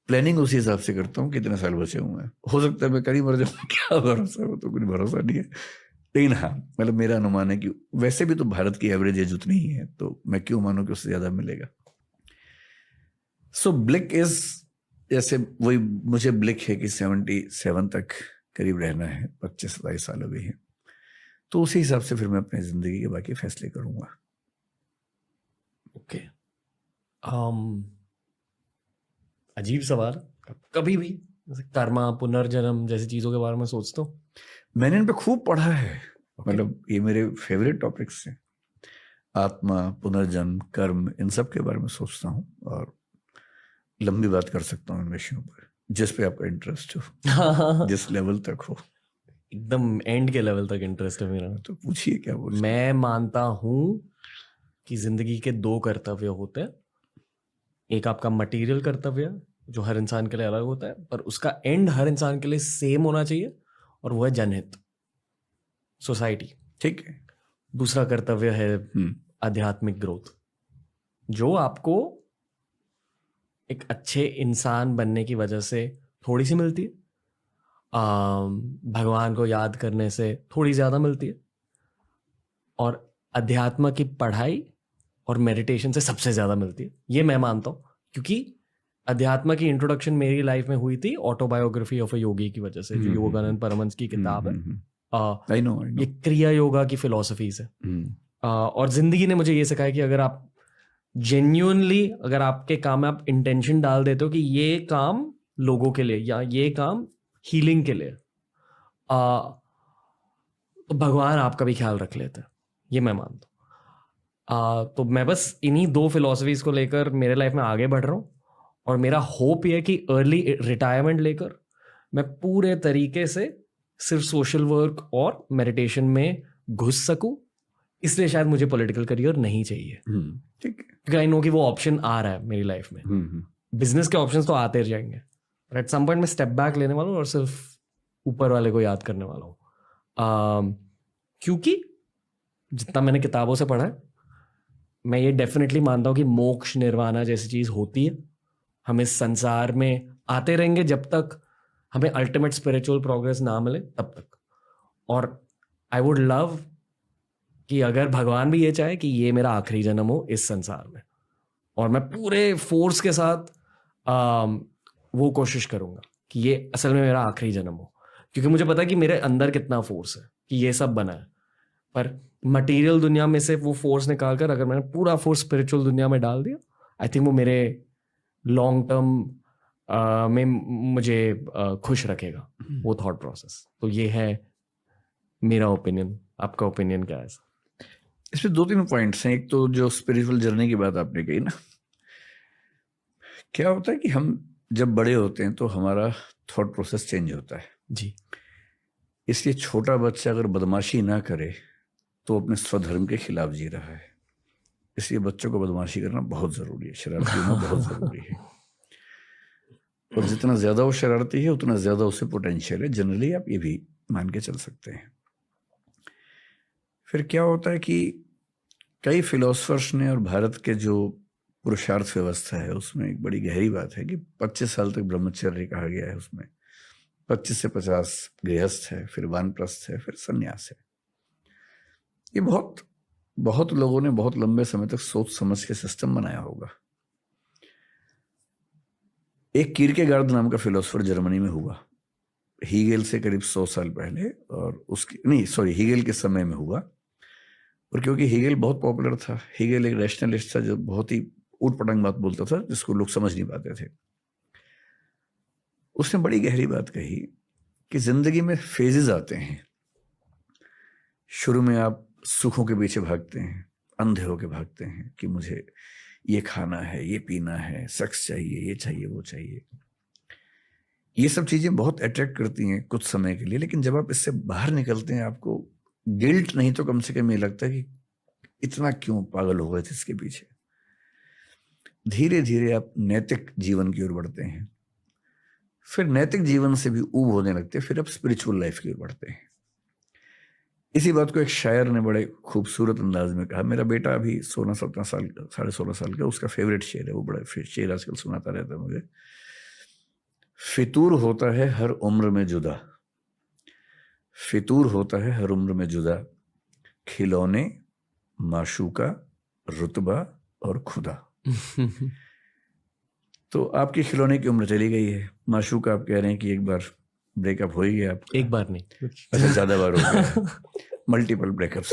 प्लानिंग उसी हिसाब से करता हूँ कितने साल बचे हुए हैं। हो सकता है मैं करीब मर जाऊँ, क्या भरोसा है, वो तो कुछ भरोसा नहीं है। लेकिन हाँ, मतलब मेरा अनुमान है कि वैसे भी तो भारत की एवरेज एज उतनी ही है, तो मैं क्यों मानूं कि उससे ज्यादा मिलेगा। सो ब्लिक इज, जैसे वही मुझे ब्लिक है कि 77 तक करीब रहना है, 25-27 साल अभी है, तो उसी हिसाब से फिर मैं अपनी जिंदगी के बाकी फैसले करूंगा। ओके। अजीब सवाल। कभी भी कर्मा, पुनर्जन्म जैसी चीजों के बारे में सोचते हो? मैंने इन पे खूब पढ़ा है, मतलब ये मेरे फेवरेट टॉपिक्स हैं। आत्मा, पुनर्जन्म, कर्म, इन सब के बारे में सोचता हूँ और लंबी बात कर सकता हूँ इन विषयों पर। जिस पे आपका इंटरेस्ट हो, जिस लेवल तक हो। एकदम एंड के लेवल तक इंटरेस्ट है मेरा। तो पूछिए क्या बोल। मैं मानता हूं कि जिंदगी के 2 कर्तव्य होते हैं। एक आपका मटेरियल कर्तव्य जो हर इंसान के लिए अलग होता है, पर उसका एंड हर इंसान के लिए सेम होना चाहिए, और वो है जनहित, सोसाइटी। ठीक है। दूसरा कर्तव्य है आध्यात्मिक ग्रोथ, जो आपको एक अच्छे इंसान बनने की वजह से थोड़ी सी मिलती है, भगवान को याद करने से थोड़ी ज्यादा मिलती है, और अध्यात्म की पढ़ाई और मेडिटेशन से सबसे ज्यादा मिलती है। ये मैं मानता हूँ, क्योंकि अध्यात्म की इंट्रोडक्शन मेरी लाइफ में हुई थी ऑटोबायोग्राफी ऑफ अ योगी की वजह से, जो योगानंद परमहंस की किताब है। I know. ये क्रिया योगा की फिलॉसफीज है। और जिंदगी ने मुझे ये सिखाया कि अगर आप जेन्युइनली, अगर आपके काम में आप इंटेंशन डाल देते हो कि ये काम लोगों के लिए या ये काम हीलिंग के लिए, तो भगवान आपका भी ख्याल रख लेते हैं। ये मैं मानता हूँ। तो मैं बस इन्हीं 2 फिलॉसफीज को लेकर मेरे लाइफ में आगे बढ़ रहा हूँ, और मेरा होप ये है कि अर्ली रिटायरमेंट लेकर मैं पूरे तरीके से सिर्फ सोशल वर्क और मेडिटेशन में घुस सकूं। इसलिए शायद मुझे पॉलिटिकल करियर नहीं चाहिए, ठीक है, क्योंकि आई नो कि वो ऑप्शन आ रहा है मेरी लाइफ में। बिजनेस के ऑप्शंस तो आते रह जाएंगे, पर एट सम पॉइंट मैं स्टेप बैक लेने वाला हूँ और सिर्फ ऊपर वाले को याद करने वाला हूँ। क्योंकि जितना मैंने किताबों से पढ़ा है, मैं ये डेफिनेटली मानता हूँ कि मोक्ष निर्वाणा जैसी चीज होती है। हम इस संसार में आते रहेंगे जब तक हमें अल्टीमेट स्पिरिचुअल प्रोग्रेस ना मिले, तब तक। और आई वुड लव कि अगर भगवान भी ये चाहे कि ये मेरा आखिरी जन्म हो इस संसार में, और मैं पूरे फोर्स के साथ वो कोशिश करूंगा कि ये असल में मेरा आखिरी जन्म हो, क्योंकि मुझे पता है कि मेरे अंदर कितना फोर्स है कि ये सब बना है। पर मटेरियल दुनिया में से वो फोर्स निकाल कर अगर मैंने पूरा फोर्स स्पिरिचुअल दुनिया में डाल दिया, आई थिंक वो मेरे लॉन्ग टर्म में मुझे खुश रखेगा, वो थॉट प्रोसेस। तो ये है मेरा ओपिनियन। आपका ओपिनियन क्या है? इसमें 2-3 पॉइंट्स हैं। एक तो जो स्पिरिचुअल जर्नी की बात आपने कही ना, क्या होता है कि हम जब बड़े होते हैं तो हमारा थॉट प्रोसेस चेंज होता है जी। इसलिए छोटा बच्चा अगर बदमाशी ना करे तो अपने स्वधर्म के खिलाफ जी रहा है। इसलिए बच्चों को बदमाशी करना बहुत जरूरी है, शरारती होना बहुत जरूरी है। और जितना ज्यादा वो शरारती है उतना ज्यादा उसे पोटेंशियल है। जनरली आप ये भी मान के चल सकते हैं। फिर क्या होता है कि कई फिलोसफर्स ने, और भारत के जो पुरुषार्थ व्यवस्था है उसमें एक बड़ी गहरी बात है कि 25 साल तक ब्रह्मचर्य कहा गया है। उसमें 25 से 50 गृहस्थ है, फिर वानप्रस्थ है, फिर संन्यास है। ये बहुत लोगों ने बहुत लंबे समय तक सोच समझ के सिस्टम बनाया होगा। एक कीरकेगार्ड नाम का फिलोसफर जर्मनी में हुआ, हीगेल से करीब 100 साल पहले, और हीगेल के समय में हुआ। और क्योंकि हीगेल बहुत पॉपुलर था, हीगेल एक रैशनलिस्ट था जो बहुत ही ऊट-पटांग बात बोलता था जिसको लोग समझ नहीं पाते थे। उसने बड़ी गहरी बात कही कि जिंदगी में फेजेस आते हैं। शुरू में आप सुखों के पीछे भागते हैं, अंधे होके भागते हैं कि मुझे ये खाना है, ये पीना है, सेक्स चाहिए, ये चाहिए, वो चाहिए। ये सब चीजें बहुत अट्रैक्ट करती हैं कुछ समय के लिए, लेकिन जब आप इससे बाहर निकलते हैं आपको गिल्ट नहीं तो कम से कम ये लगता है कि इतना क्यों पागल हो गए थे इसके पीछे। धीरे धीरे आप नैतिक जीवन की ओर बढ़ते हैं, फिर नैतिक जीवन से भी ऊब होने लगते हैं, फिर आप स्पिरिचुअल लाइफ की ओर बढ़ते हैं। इसी बात को एक शायर ने बड़े खूबसूरत अंदाज में कहा। मेरा बेटा अभी 16-17 साल, 16.5 साल का, उसका फेवरेट शेर है, वो बड़ा शेर आजकल सुनाता रहता है मुझे। फितूर होता है हर उम्र में जुदा, फितूर होता है हर उम्र में जुदा, खिलौने, माशूका, रुतबा और खुदा। तो आपकी खिलौने की उम्र चली गई है, माशूका आप कह रहे हैं कि एक बार ब्रेकअप हो ही गया आपका। एक बार नहीं, अच्छा ज्यादा बार हो गया, मल्टीपल ब्रेकअप्स।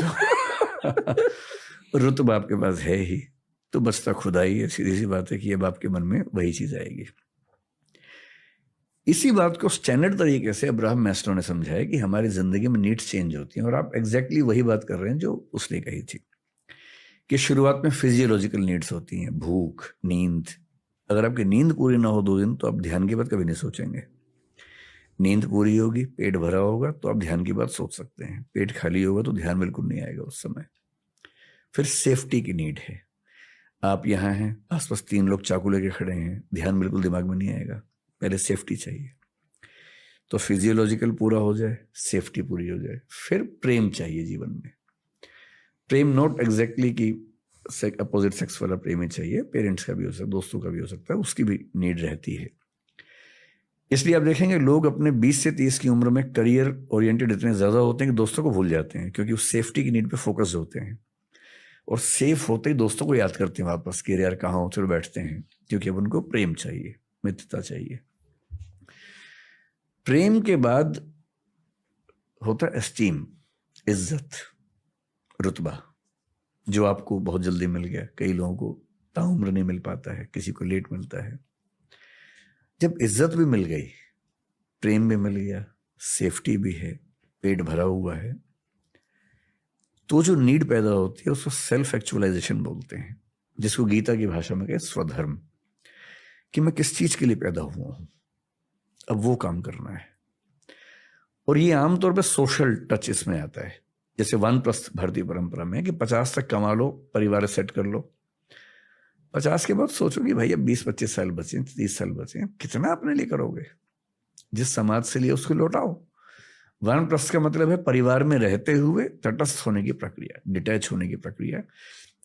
रुतबा आपके पास है ही, तो बचता खुदा ही है। सीधी सी बात है कि अब आपके मन में वही चीज आएगी। इसी बात को स्टैंडर्ड तरीके से अब्राहम मैस्लो ने समझाया कि हमारी जिंदगी में नीड्स चेंज होती हैं, और आप एग्जैक्टली वही बात कर रहे हैं जो उसने कही थी कि शुरुआत में फिजियोलॉजिकल नीड्स होती हैं, भूख, नींद, अगर आपकी नींद पूरी ना हो 2 दिन तो आप ध्यान की बात कभी नहीं सोचेंगे। नींद पूरी होगी, पेट भरा होगा तो आप ध्यान की बात सोच सकते हैं। पेट खाली होगा तो ध्यान बिल्कुल नहीं आएगा उस समय। फिर सेफ्टी की नीड है। आप यहाँ हैं, आसपास 3 लोग चाकू लेके खड़े हैं, ध्यान बिल्कुल दिमाग में नहीं आएगा। पहले सेफ्टी चाहिए, तो फिजियोलॉजिकल पूरा हो जाए, सेफ्टी पूरी हो जाए। फिर प्रेम चाहिए जीवन में। प्रेम नॉट एग्जैक्टली कि अपोजिट सेक्स वाला प्रेम ही चाहिए, पेरेंट्स का भी हो सकता है, दोस्तों का भी हो सकता है, उसकी भी नीड रहती है। इसलिए आप देखेंगे लोग अपने 20 से 30 की उम्र में करियर ओरिएंटेड इतने ज्यादा होते हैं कि दोस्तों को भूल जाते हैं, क्योंकि उस सेफ्टी की नीड पे फोकस होते हैं। और सेफ होते ही दोस्तों को याद करते हैं वापस कि यार कहाँ हो, चलो बैठते हैं, क्योंकि अब उनको प्रेम चाहिए, मित्रता चाहिए। प्रेम के बाद होता है एस्टीम, इज्जत, रुतबा, जो आपको बहुत जल्दी मिल गया। कई लोगों को ताउम्र नहीं मिल पाता है, किसी को लेट मिलता है। जब इज्जत भी मिल गई, प्रेम भी मिल गया, सेफ्टी भी है, पेट भरा हुआ है, तो जो नीड पैदा होती है उसको सेल्फ एक्चुअलाइजेशन बोलते हैं, जिसको गीता की भाषा में कहते स्वधर्म, कि मैं किस चीज के लिए पैदा हुआ हूं, अब वो काम करना है। और ये आमतौर पर सोशल टच इसमें आता है। जैसे वानप्रस्थ भारतीय परंपरा में कि 50 तक कमा लो, परिवार सेट कर लो, 50 के बाद सोचो कि भाई अब 20-25 साल बचे, 30 साल बचे, कितना अपने लिए करोगे, जिस समाज से लिए उसको लौटाओ। वानप्रस्थ का मतलब है परिवार में रहते हुए तटस्थ होने की प्रक्रिया, डिटैच होने की प्रक्रिया,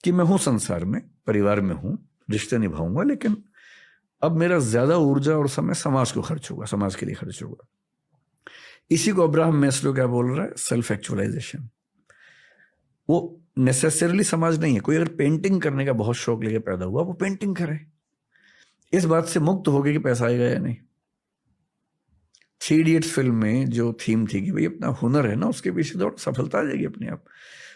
कि मैं हूं संसार में, परिवार में हूं, रिश्ते निभाऊंगा, लेकिन अब मेरा ज्यादा ऊर्जा और समय समाज को खर्च होगा, समाज के लिए खर्च होगा। इसी को अब्राहम मैस्लो क्या बोल रहा है, सेल्फ एक्चुअलाइजेशन। वो नेसेसरली समाज नहीं है। कोई अगर पेंटिंग करने का बहुत शौक लेके पैदा हुआ, वो पेंटिंग करे, इस बात से मुक्त हो गए कि पैसा आएगा या नहीं। 3 इडियट्स फिल्म में जो थीम थी कि भाई अपना हुनर है ना, उसके पीछे दौड़, सफलता आ जाएगी अपने आप।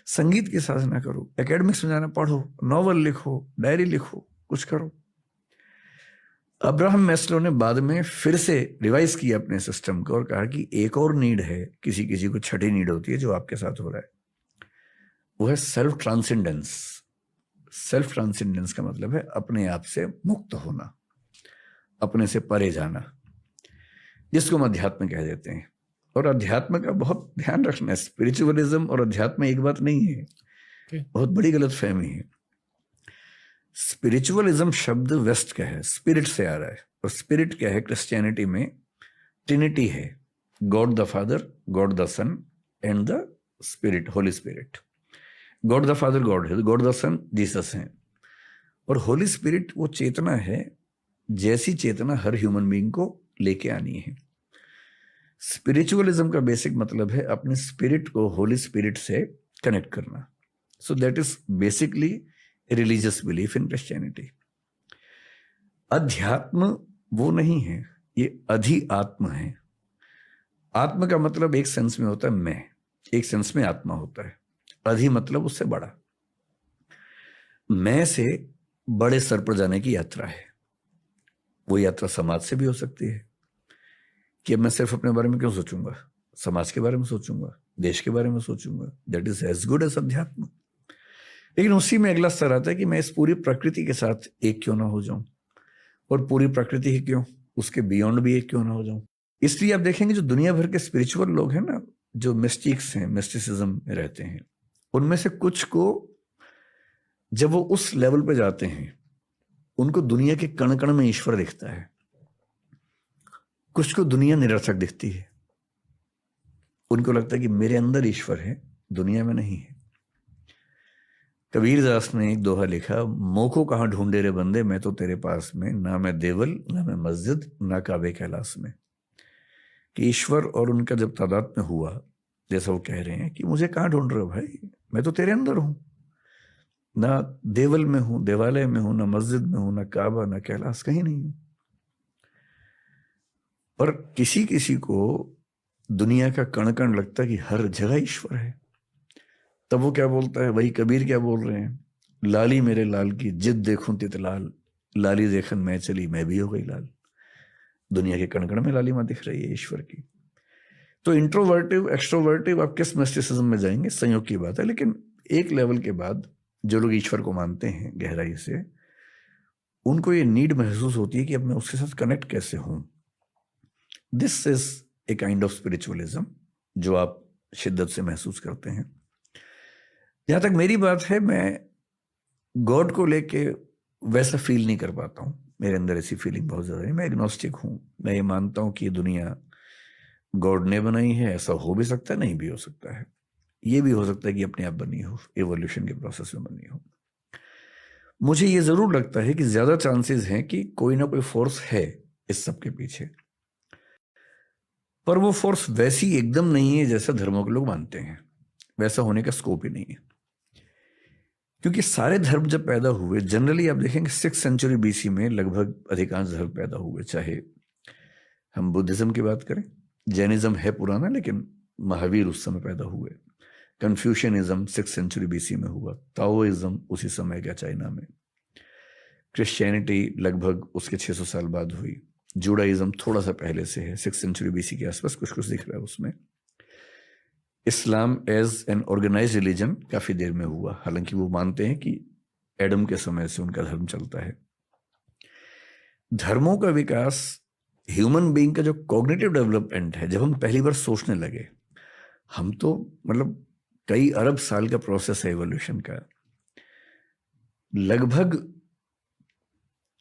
संगीत की साधना करो, एकेडमिक्स में जाना, पढ़ो, नॉवल लिखो, डायरी लिखो, कुछ करो। अब्राहम मैस्लो ने बाद में फिर से रिवाइज किया अपने सिस्टम को और कहा कि एक और नीड है, किसी किसी को छठी नीड होती है, जो आपके साथ हो रहा है, वो है सेल्फ ट्रांसेंडेंस। सेल्फ ट्रांसेंडेंस का मतलब है अपने आप से मुक्त होना, अपने से परे जाना, जिसको हम अध्यात्म कह देते हैं। और अध्यात्म का बहुत ध्यान रखना है, स्पिरिचुअलिज्म और अध्यात्म एक बात नहीं है, बहुत बड़ी गलतफहमी है। स्पिरिचुअलिज्म शब्द वेस्ट का है, स्पिरिट से आ रहा है, और स्पिरिट क्या है, क्रिश्चियनिटी में ट्रिनिटी है, God the Father, God the Son and the Spirit, Holy Spirit. God the Father God है, गॉड द सन जीसस है, और होली स्पिरिट वो चेतना है, जैसी चेतना हर ह्यूमन बीइंग को लेके आनी है। स्पिरिचुअलिज्म का बेसिक मतलब है अपने स्पिरिट को होली स्पिरिट से कनेक्ट करना। So that is basically religious belief in Christianity. अध्यात्म वो नहीं है, ये अधिआत्म है। आत्म का मतलब एक सेंस में होता है मैं, एक सेंस में आत्मा होता है। अधि मतलब उससे बड़ा, मैं से बड़े स्तर पर जाने की यात्रा है। वो यात्रा समाज से भी हो सकती है कि अब मैं सिर्फ अपने बारे में क्यों सोचूंगा, समाज के बारे में सोचूंगा, देश के बारे में सोचूंगा, that is as good as अध्यात्म। लेकिन उसी में अगला स्तर आता है कि मैं इस पूरी प्रकृति के साथ एक क्यों ना हो जाऊं, और पूरी प्रकृति ही क्यों, उसके बियॉन्ड भी एक क्यों ना हो जाऊं। इसलिए आप देखेंगे जो दुनिया भर के स्पिरिचुअल लोग हैं ना, जो मिस्टिक्स हैं, मिस्टिसिज्म में रहते हैं, उनमें से कुछ को जब वो उस लेवल पे जाते हैं, उनको दुनिया के कण कण में ईश्वर दिखता है, कुछ को दुनिया निरर्थक दिखती है। उनको लगता है कि मेरे अंदर ईश्वर है, दुनिया में नहीं है। कबीरदास ने एक दोहा लिखा, मोको कहाँ ढूंढे रे बंदे, मैं तो तेरे पास में, ना मैं देवल, ना मैं मस्जिद, ना काबे कैलाश में। कि ईश्वर और उनका जब तादाद में हुआ, जैसा वो कह रहे हैं कि मुझे कहाँ ढूंढ रहे हो भाई, मैं तो तेरे अंदर हूं, ना देवल में हूं, देवालय में हूं, ना मस्जिद में हूं, ना काबा, ना कैलाश, कहीं नहीं हूं। पर किसी किसी को दुनिया का कण कण लगता है कि हर जगह ईश्वर है। तब वो क्या बोलता है, वही कबीर क्या बोल रहे हैं, लाली मेरे लाल की जिद देखूं तित लाल, लाली देखन मैं चली मैं भी हो गई लाल। दुनिया के कण कण में लालिमा दिख रही है ईश्वर की। तो इंट्रोवर्टिव एक्सट्रोवर्टिव आप किस मिस्टिसिज्म में जाएंगे, संयोग की बात है। लेकिन एक लेवल के बाद जो लोग ईश्वर को मानते हैं गहराई से, उनको ये नीड महसूस होती है कि अब मैं उसके साथ कनेक्ट कैसे हूं। This is a kind of spiritualism जो आप शिद्दत से महसूस करते हैं। जहां तक मेरी बात है, मैं गॉड को लेके वैसा फील नहीं कर पाता हूं। मेरे अंदर ऐसी फीलिंग बहुत ज्यादा है। मैं एग्नोस्टिक हूं। मैं ये मानता हूं कि ये दुनिया गॉड ने बनाई है। ऐसा हो भी सकता है, नहीं भी हो सकता है। ये भी हो सकता है कि अपने आप बनी हो, एवोल्यूशन के प्रोसेस में बनी हो। मुझे ये जरूर लगता है कि ज्यादा चांसेस हैं कि कोई ना कोई फोर्स है इस सब के पीछे, पर वो फोर्स वैसी एकदम नहीं है जैसा धर्मों के लोग मानते हैं। वैसा होने का स्कोप ही नहीं है, क्योंकि सारे धर्म जब पैदा हुए, जनरली आप देखेंगे 6th सेंचुरी BC में लगभग अधिकांश धर्म पैदा हुए। चाहे हम बुद्धिज्म की बात करें, जैनिज्म है पुराना, लेकिन महावीर उस समय पैदा हुए। कन्फ्यूशनिज्म 6th सेंचुरी BC में हुआ। ताओइज्म उसी समय का चाइना में। क्रिश्चियनिटी लगभग उसके 600 साल बाद हुई। जुडाइज्म थोड़ा सा पहले से है, 6th सेंचुरी BC के आसपास कुछ कुछ दिख रहा है उसमें। Islam as an organised religion काफी देर में हुआ, हालांकि वो मानते हैं कि एडम के समय से उनका धर्म चलता है। धर्मों का विकास ह्यूमन बीइंग का जो कॉग्निटिव डेवलपमेंट है, जब हम पहली बार सोचने लगे, हम तो मतलब कई अरब साल का प्रोसेस है एवोल्यूशन का। लगभग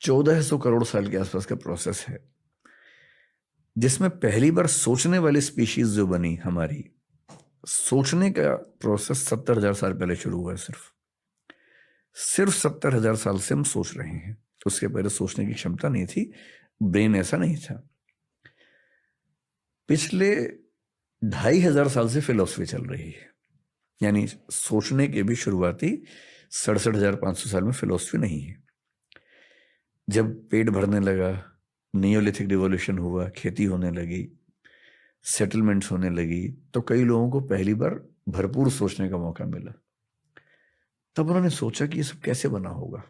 1400 करोड़ साल के आसपास का प्रोसेस है, जिसमें पहली बार सोचने वाली स्पीशीज जो बनी हमारी, सोचने का प्रोसेस 70,000 साल पहले शुरू हुआ है। सिर्फ 70,000 साल से हम सोच रहे हैं। उसके पहले सोचने की क्षमता नहीं थी, ब्रेन ऐसा नहीं था। पिछले 2,500 साल से फिलॉसफी चल रही है, यानी सोचने के भी शुरुआती 67,500 साल में फिलॉसफी नहीं है। जब पेट भरने लगा, नियोलिथिक रिवॉल्यूशन हुआ, खेती होने लगी, सेटलमेंट्स होने लगी, तो कई लोगों को पहली बार भरपूर सोचने का मौका मिला। तब उन्होंने सोचा कि ये सब कैसे बना होगा।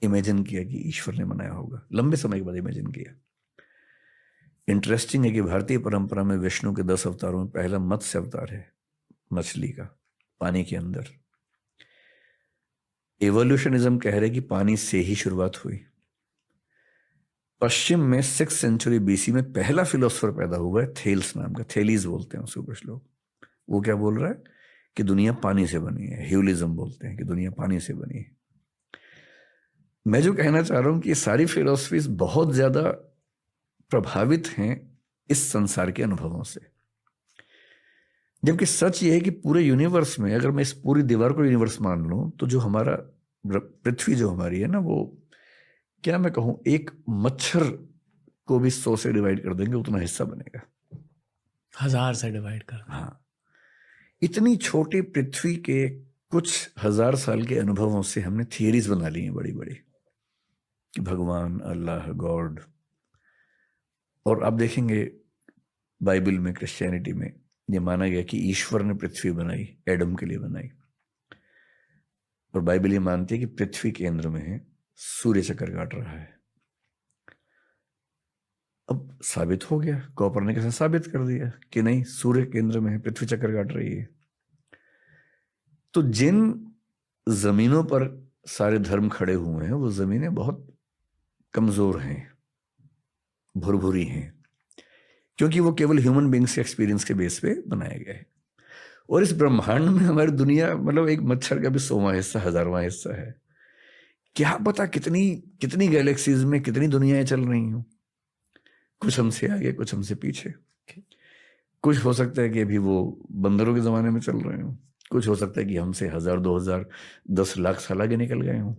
इमेजिन किया कि ईश्वर ने बनाया होगा। लंबे समय के बाद इमेजिन किया। इंटरेस्टिंग है कि भारतीय परंपरा में विष्णु के 10 अवतारों में पहला मत्स्य अवतार है, मछली का, पानी के अंदर। एवोल्यूशनिज्म कह रहे कि पानी से ही शुरुआत हुई। पश्चिम में 6th सेंचुरी BC में पहला फिलोसफर पैदा हुआ है, थेल्स नाम का। थेलीज बोलते हैं उसको कुछ लोग। वो क्या बोल रहा है कि दुनिया पानी से बनी है। ह्यूलिज्म बोलते हैं कि दुनिया पानी से बनी है। मैं जो कहना चाह रहा हूं कि ये सारी फिलोसफीज बहुत ज्यादा प्रभावित हैं इस संसार के अनुभवों से, जबकि सच ये है कि पूरे यूनिवर्स में, अगर मैं इस पूरी दीवार को यूनिवर्स मान लूं, तो जो हमारा पृथ्वी जो हमारी है ना, वो क्या मैं कहूं, एक मच्छर को भी 100 से डिवाइड कर देंगे उतना हिस्सा बनेगा। 1000 से डिवाइड कर। हाँ, इतनी छोटी पृथ्वी के कुछ 1000 साल के अनुभवों से हमने थियरीज बना ली हैं बड़ी बड़ी, कि भगवान, अल्लाह, गॉड। और आप देखेंगे बाइबल में, क्रिश्चियनिटी में ये माना गया कि ईश्वर ने पृथ्वी बनाई, एडम के लिए बनाई। और बाइबल ये मानती है कि पृथ्वी केंद्र में है, सूर्य चक्कर काट रहा है। अब साबित हो गया, कोपरनिकस ने साबित कर दिया कि नहीं, सूर्य केंद्र में है, पृथ्वी चक्कर काट रही है। तो जिन जमीनों पर सारे धर्म खड़े हुए हैं, वो जमीनें बहुत कमजोर हैं, भुरभुरी हैं, क्योंकि वो केवल ह्यूमन बीइंग्स के एक्सपीरियंस के बेस पे बनाया गया है। और इस ब्रह्मांड में हमारी दुनिया मतलब एक मच्छर का भी 100वां हिस्सा, 1000वां हिस्सा है। क्या पता कितनी कितनी गैलेक्सीज में कितनी दुनियाएं चल रही हूं। कुछ हमसे आगे, कुछ हमसे पीछे। कुछ हो सकता है कि अभी वो बंदरों के जमाने में चल रहे हो, कुछ हो सकता है कि हमसे 1000, 2000, 10 लाख साल आगे निकल गए हों।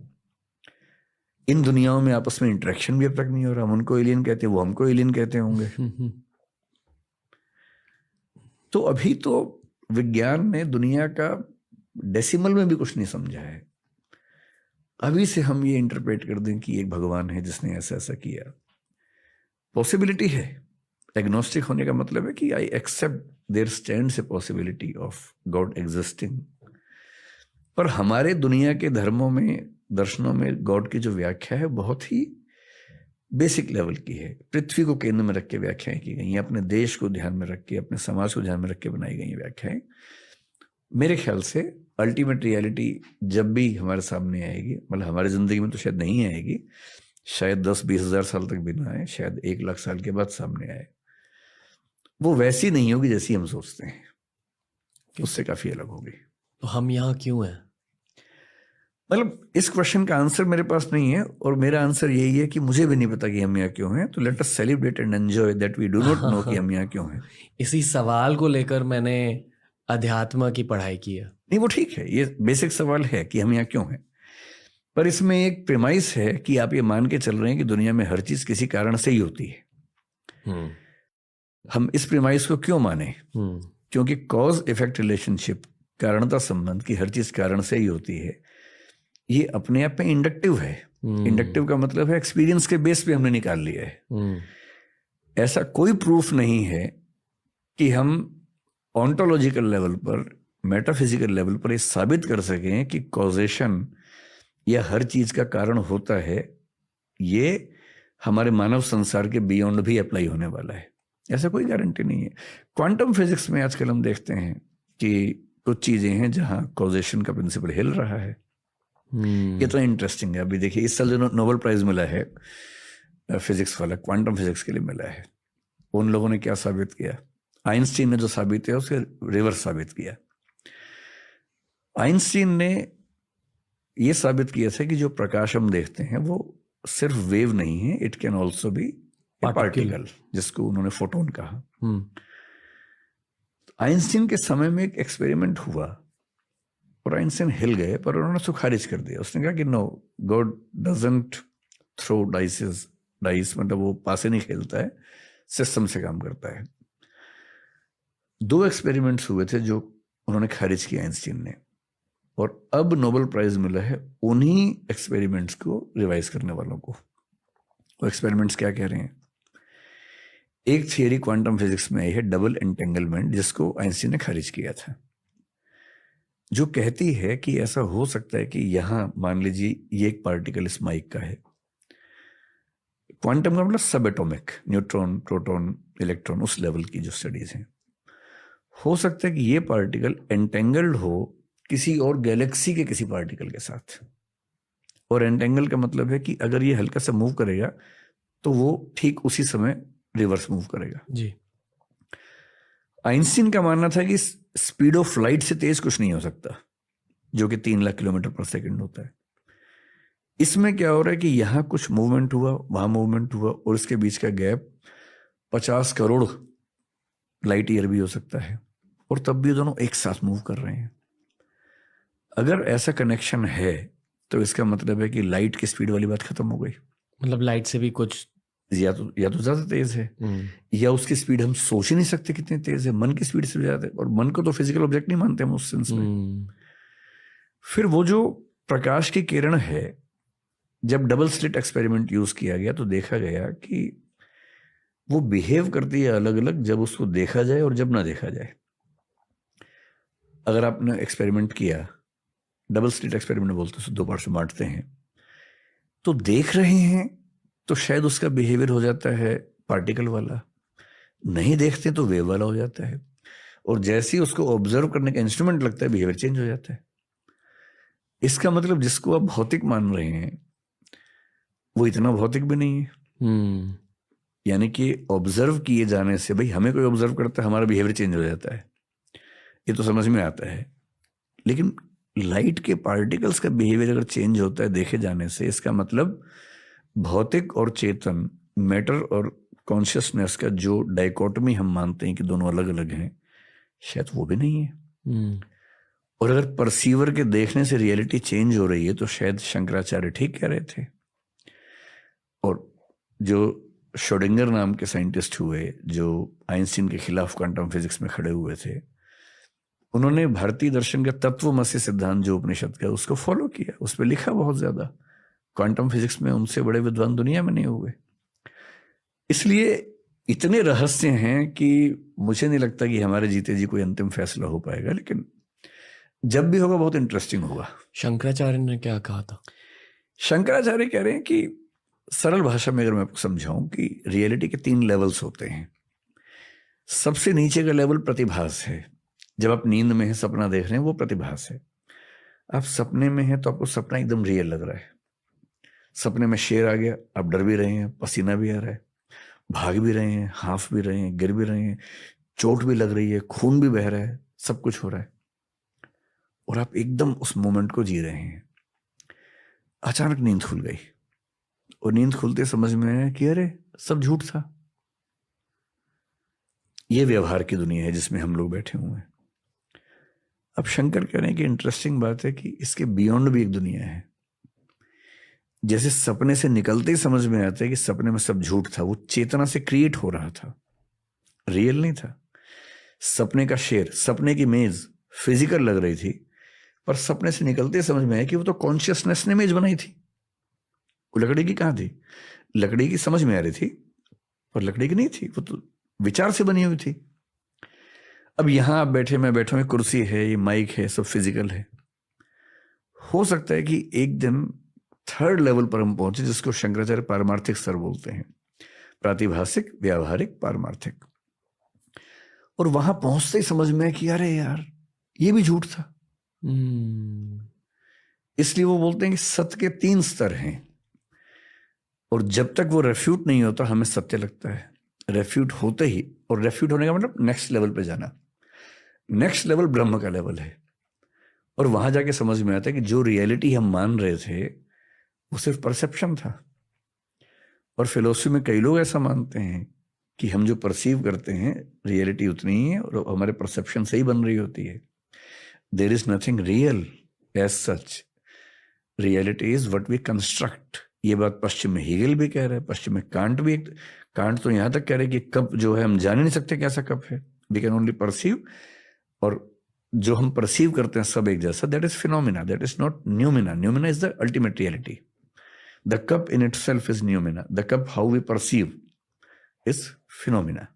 इन दुनियाओं में आपस में इंटरेक्शन भी अब तक नहीं हो रहा। हम उनको एलियन कहते हैं, वो हमको एलियन कहते होंगे। तो अभी तो विज्ञान ने दुनिया का डेसिमल में भी कुछ नहीं समझा है। अभी से हम ये इंटरप्रेट कर दें कि एक भगवान है जिसने ऐसा ऐसा किया, पॉसिबिलिटी है। एग्नोस्टिक होने का मतलब है कि I accept there stands a possibility of God existing. पर हमारे दुनिया के धर्मों में, दर्शनों में गॉड की जो व्याख्या है बहुत ही बेसिक लेवल की है। पृथ्वी को केंद्र में रख के व्याख्याएं की गई हैं, अपने देश को ध्यान में रख के, अपने समाज को ध्यान में रख के बनाई गई व्याख्याएं मेरे ख्याल से अल्टीमेट रियलिटी जब भी हमारे सामने आएगी, मतलब हमारी ज़िंदगी में तो शायद नहीं आएगी, शायद 10-20 हज़ार साल तक भी ना आए, शायद 1 लाख साल के बाद सामने आए, वो वैसी नहीं होगी जैसी हम सोचते हैं, उससे काफ़ी अलग होगी। तो हम यहाँ क्यों हैं? मतलब इस क्वेश्चन का आंसर मेरे पास नहीं है, और मेरा आंसर यही है कि मुझे भी नहीं पता कि हम यहाँ क्यों हैं, तो let us celebrate and enjoy that we do not know कि हम यहाँ क्यों हैं। इसी सवाल को लेकर मैंने अध्यात्म की पढ़ाई की है। नहीं, वो ठीक है, ये बेसिक सवाल है कि हम यहाँ क्यों हैं, पर इसमें एक प्रेमाइस है कि आप ये मान के चल रहे हैं कि दुनिया में हर चीज किसी कारण से ही होती है। हम इस प्रेमाइस को क्यों माने? क्योंकि कॉज इफेक्ट रिलेशनशिप, कारणता संबंध की हर चीज कारण से ही होती है, ये अपने आप में इंडक्टिव है। इंडक्टिव का मतलब है एक्सपीरियंस के बेस पे हमने निकाल लिया है। ऐसा कोई प्रूफ नहीं है कि हम ऑन्टोलॉजिकल लेवल पर, मेटाफिजिकल लेवल पर ये साबित कर सकें कि कॉजेशन या हर चीज का कारण होता है। ये हमारे मानव संसार के बियॉन्ड भी अप्लाई होने वाला है, ऐसा कोई गारंटी नहीं है। क्वांटम फिजिक्स में आजकल हम देखते हैं कि कुछ चीजें हैं जहां कॉजेशन का प्रिंसिपल हिल रहा है। ये तो इंटरेस्टिंग है। अभी देखिए, इस साल जो नोबेल प्राइज मिला है फिजिक्स वाला, क्वांटम फिजिक्स के लिए मिला है, उन लोगों ने क्या साबित किया? आइंस्टीन ने जो साबित किया उसके रिवर्स साबित किया। आइंस्टीन ने ये साबित किया था कि जो प्रकाश हम देखते हैं वो सिर्फ वेव नहीं है, it can also be particle, जिसको उन्होंने फोटोन कहा। आइंस्टीन के समय में एक एक्सपेरिमेंट हुआ और आइंस्टीन हिल गए, पर उन्होंने उसको खारिज कर दिया। उसने कहा कि no, God doesn't throw dice, मतलब वो पासे नहीं खेलता है, सिस्टम से काम करता है। 2 एक्सपेरिमेंट्स हुए थे जो उन्होंने खारिज किया आइंस्टीन ने, और अब नोबेल प्राइज मिला है उन्हीं एक्सपेरिमेंट्स को रिवाइज करने वालों को। वो एक्सपेरिमेंट्स क्या कह रहे हैं? एक थियरी क्वांटम फिजिक्स में आई है, डबल एंटेंगलमेंट, जिसको आइंस्टीन ने खारिज किया था, जो कहती है कि ऐसा हो सकता है कि यहां मान लीजिए ये एक पार्टिकल इस माइक का है। क्वांटम का मतलब सब एटॉमिक, न्यूट्रॉन, प्रोटॉन, इलेक्ट्रॉन, उस लेवल की जो स्टडीज हैं। हो सकता है कि ये पार्टिकल एंटेंगल्ड हो किसी और गैलेक्सी के किसी पार्टिकल के साथ, और एंटेंगल का मतलब है कि अगर ये हल्का सा मूव करेगा तो वो ठीक उसी समय रिवर्स मूव करेगा जी। आइंस्टीन का मानना था कि स्पीड ऑफ लाइट से तेज कुछ नहीं हो सकता, जो कि 3 लाख किलोमीटर पर सेकंड होता है। इसमें क्या हो रहा है कि यहां कुछ मूवमेंट हुआ, वहां मूवमेंट हुआ, और इसके बीच का गैप 50 करोड़ लाइट ईयर भी हो सकता है, और तब भी दोनों एक साथ मूव कर रहे हैं। अगर ऐसा कनेक्शन है तो इसका मतलब है कि लाइट की स्पीड वाली बात खत्म हो गई। मतलब लाइट से भी कुछ या तो ज्यादा तेज है, या उसकी स्पीड हम सोच ही नहीं सकते कितनी तेज है, मन की स्पीड से ज्यादा है, और मन को तो फिजिकल ऑब्जेक्ट नहीं मानते हम उस सेंस में। फिर वो जो प्रकाश की किरण है, जब डबल स्लिट एक्सपेरिमेंट यूज किया गया तो देखा गया कि वो बिहेव करती है अलग अलग, जब उसको देखा जाए और जब ना देखा जाए। अगर आपने एक्सपेरिमेंट किया, डबल स्लिट एक्सपेरिमेंट बोलते हैं, 2 पार्ट में बांटते हैं, तो देख रहे हैं तो शायद उसका बिहेवियर हो जाता है पार्टिकल वाला, नहीं देखते तो वेव वाला हो जाता है, और जैसे ही उसको ऑब्जर्व करने का इंस्ट्रूमेंट लगता है बिहेवियर चेंज हो जाता है। इसका मतलब जिसको आप भौतिक मान रहे हैं वो इतना भौतिक भी नहीं है। यानी कि ऑब्जर्व किए जाने से, भाई हमें कोई ऑब्जर्व करता है, हमारा बिहेवियर चेंज हो जाता है, ये तो समझ में आता है। लेकिन लाइट के पार्टिकल्स का बिहेवियर अगर चेंज होता है देखे जाने से, इसका मतलब भौतिक और चेतन, मैटर और कॉन्शियसनेस का जो डाइकोटमी हम मानते हैं कि दोनों अलग अलग हैं, शायद वो भी नहीं है। और अगर परसीवर के देखने से रियलिटी चेंज हो रही है तो शायद शंकराचार्य ठीक कह रहे थे। और जो श्रोडिंगर नाम के साइंटिस्ट हुए, जो आइंस्टीन के खिलाफ क्वांटम फिजिक्स में खड़े हुए थे, उन्होंने भारतीय दर्शन का तत्वमसी सिद्धांत जो उपनिषद का, उसको फॉलो किया, उस पर लिखा बहुत ज्यादा। क्वांटम फिजिक्स में उनसे बड़े विद्वान दुनिया में नहीं हुए। इसलिए इतने रहस्य हैं कि मुझे नहीं लगता कि हमारे जीते जी कोई अंतिम फैसला हो पाएगा, लेकिन जब भी होगा बहुत इंटरेस्टिंग होगा। शंकराचार्य ने क्या कहा था? शंकराचार्य कह रहे हैं कि सरल भाषा में अगर मैं आपको समझाऊं कि रियलिटी के 3 लेवल्स होते हैं। सबसे नीचे का लेवल प्रतिभास है, जब आप नींद में हैं, सपना देख रहे हैं, वो प्रतिभास है। आप सपने में हैं तो आपको सपना एकदम रियल लग रहा है। सपने में शेर आ गया, आप डर भी रहे हैं, पसीना भी आ रहा है, भाग भी रहे हैं, हाफ भी रहे हैं, गिर भी रहे हैं, चोट भी लग रही है, खून भी बह रहा है, सब कुछ हो रहा है और आप एकदम उस मोमेंट को जी रहे हैं। अचानक नींद खुल गई और नींद खुलते समझ में आया कि अरे सब झूठ था। ये व्यवहार की दुनिया है जिसमें हम लोग बैठे हुए हैं। अब शंकर कह रहे हैं कि इंटरेस्टिंग बात है कि इसके बियॉन्ड भी एक दुनिया है। जैसे सपने से निकलते ही समझ में आता है कि सपने में सब झूठ था, वो चेतना से क्रिएट हो रहा था, रियल नहीं था। सपने का शेर, सपने की मेज फिजिकल लग रही थी, पर सपने से निकलते ही समझ में आया कि वो तो कॉन्शियसनेस ने मेज बनाई थी। वो लकड़ी की कहाँ थी? लकड़ी की समझ में आ रही थी पर लकड़ी की नहीं थी, वो तो विचार से बनी हुई थी। अब यहां आप बैठे, मैं बैठा हूं, कुर्सी है, ये माइक है, सब फिजिकल है। हो सकता है कि एक दिन थर्ड लेवल पर हम पहुंचे जिसको शंकराचार्य पारमार्थिक स्तर बोलते हैं, प्रातिभाषिक, व्यावहारिक, पारमार्थिक। और वहां पहुंचते ही समझ में कि अरे यार ये भी झूठ था। इसलिए वो बोलते हैं कि सत्य के 3 स्तर हैं और जब तक वो रेफ्यूट नहीं होता हमें सत्य लगता है। रेफ्यूट होते ही, और रेफ्यूट होने का मतलब नेक्स्ट लेवल पे जाना, नेक्स्ट लेवल ब्रह्म का लेवल है। और वहां जाके समझ में आता है कि जो रियलिटी हम मान रहे थे वो सिर्फ परसेप्शन था। और फिलोसफी में कई लोग ऐसा मानते हैं कि हम जो परसीव करते हैं रियलिटी उतनी ही है और हमारे परसेप्शन से ही बन रही होती है। There is nothing real as such, reality is what we construct. ये बात पश्चिम में हीगल भी कह रहा है, पश्चिम में कांट भी। कांट तो यहां तक कह रहे हैं कि कप जो है हम जान ही नहीं सकते कैसा कप है, वी कैन ओनली परसीव। और जो हम परसीव करते हैं सब एक जैसा, that is phenomena, that is not noumena. Noumena is the ultimate reality. The cup in itself is noumena, the cup how we perceive is phenomena.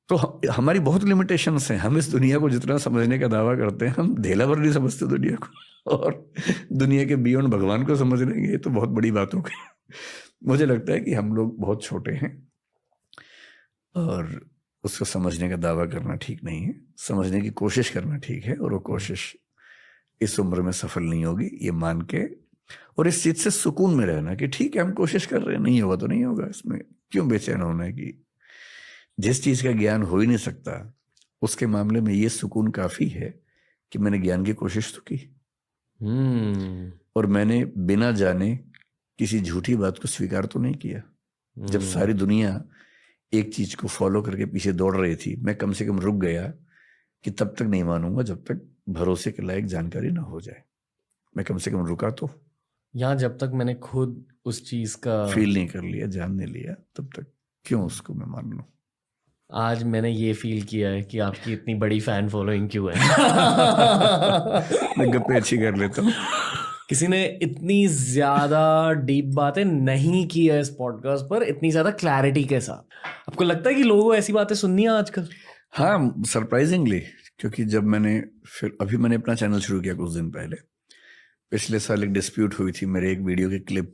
तो हमारी बहुत लिमिटेशंस हैं। हम इस दुनिया को जितना समझने का दावा करते हैं, हम ढेला भर नहीं समझते दुनिया को, और दुनिया के बियॉन्ड भगवान को समझ लेंगे ये तो बहुत बड़ी बात हो गई। मुझे लगता है कि हम लोग बहुत छोटे हैं और उसको समझने का दावा करना ठीक नहीं है। समझने की कोशिश करना ठीक है, और वो कोशिश इस उम्र में सफल नहीं होगी ये मान के, और इस चीज से सुकून में रहना कि ठीक है हम कोशिश कर रहे हैं, नहीं होगा तो नहीं होगा, इसमें क्यों बेचैन होना है। कि जिस चीज का ज्ञान हो ही नहीं सकता उसके मामले में ये सुकून काफी है कि मैंने ज्ञान की कोशिश तो की और मैंने बिना जाने किसी झूठी बात को स्वीकार तो नहीं किया। जब सारी दुनिया एक चीज को फॉलो करके पीछे दौड़ रही थी, मैं कम से कम रुक गया कि तब तक नहीं मानूंगा जब तक भरोसे के लायक जानकारी ना हो जाए। मैं कम से कम रुका तो, यहाँ जब तक मैंने खुद उस चीज का फील नहीं कर लिया, जान नहीं लिया, तब तक क्यों उसको मैं मान लूं। आज मैंने ये फील किया है कि आपकी इतनी बड़ी फैन फॉलोइंग क्यों है। मैं गप्पे अच्छी कर लेता हूँ। किसी ने इतनी ज्यादा डीप बातें नहीं की है इस पॉडकास्ट पर, इतनी ज्यादा क्लैरिटी के साथ। आपको लगता है कि लोगों को ऐसी बातें सुननी है आजकल? हाँ, सरप्राइजिंगली, क्योंकि जब मैंने फिर अभी मैंने अपना चैनल शुरू किया कुछ दिन पहले, पिछले साल एक डिस्प्यूट हुई थी, मेरे एक वीडियो की क्लिप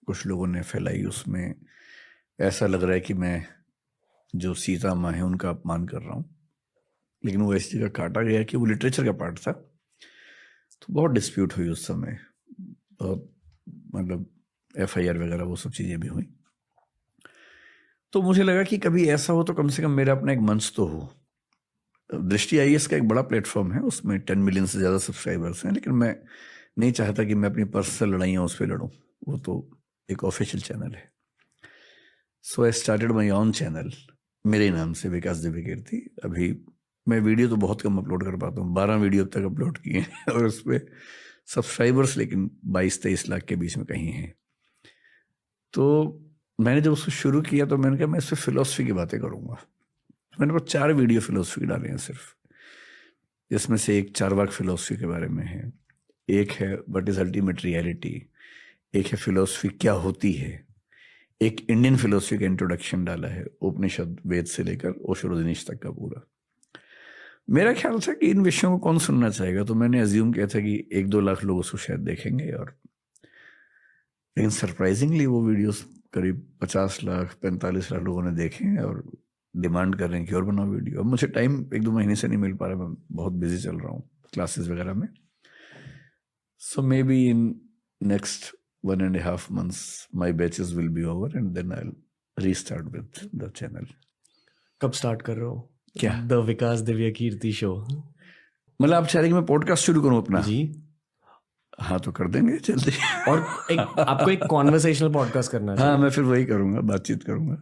कुछ लोगों ने फैलाई, उसमें ऐसा लग रहा है कि मैं जो सीता माँ है उनका अपमान कर रहा हूँ, लेकिन वो ऐसी जगह काटा गया कि वो लिटरेचर का पार्ट था। तो बहुत डिस्प्यूट हुई उस समय, बहुत मतलब FIR वगैरह वो सब चीज़ें भी हुई। तो मुझे लगा कि कभी ऐसा हो तो कम से कम मेरा अपना एक मंच तो हो। दृष्टि IAS का एक बड़ा प्लेटफॉर्म है, उसमें 10 मिलियन से ज़्यादा सब्सक्राइबर्स हैं, लेकिन मैं नहीं चाहता कि मैं अपनी पर्सनल लड़ाइयाँ उस पर लड़ूँ, वो तो एक ऑफिशियल चैनल है। So I started my own channel मेरे नाम से, विकास दिव्यकीर्ति। अभी मैं वीडियो तो बहुत कम अपलोड कर पाता हूँ, 12 वीडियो अब तक अपलोड किए हैं और उस पर सब्सक्राइबर्स लेकिन 22-23 लाख के बीच में कहीं हैं। तो मैंने जब उसको शुरू किया तो मैंने कहा मैं इससे फिलोसफी की बातें करूँगा। मैंने वो 4 वीडियो फिलोसफी डाले हैं सिर्फ, जिसमें से एक चारवाक फिलोसफी के बारे में है, एक है व्हाट इज अल्टीमेट रियलिटी, एक है फिलोसफी क्या होती है, एक इंडियन फिलोसफी का इंट्रोडक्शन डाला है, उपनिषद वेद से लेकर ओशो रजनीश तक का पूरा। मेरा ख्याल था कि इन विषयों को कौन सुनना चाहेगा, तो मैंने अज्यूम किया था कि 1-2 लाख लोग उसको शायद देखेंगे, और लेकिन सरप्राइजिंगली वो वीडियोस करीब 50 लाख 45 लाख लोगों ने देखे हैं और डिमांड कर रहे हैं कि और बनाओ वीडियो। अब मुझे टाइम 1-2 महीने से नहीं मिल पा रहा, मैं बहुत बिजी चल रहा हूँ क्लासेस वगैरह में, So maybe in next 1.5 months, my batches will be over and then I'll restart with the channel. कब स्टार्ट कर रहे हो क्या? The Vikas Divya Kirti show? मतलब आप चाह रहे कि मैं पॉडकास्ट शुरू करूं अपना? जी। हाँ तो कर देंगे जल्दी। और आपको एक कॉन्वर्सेशनल पॉडकास्ट करना है हाँ मैं फिर वही करूंगा, बातचीत करूंगा,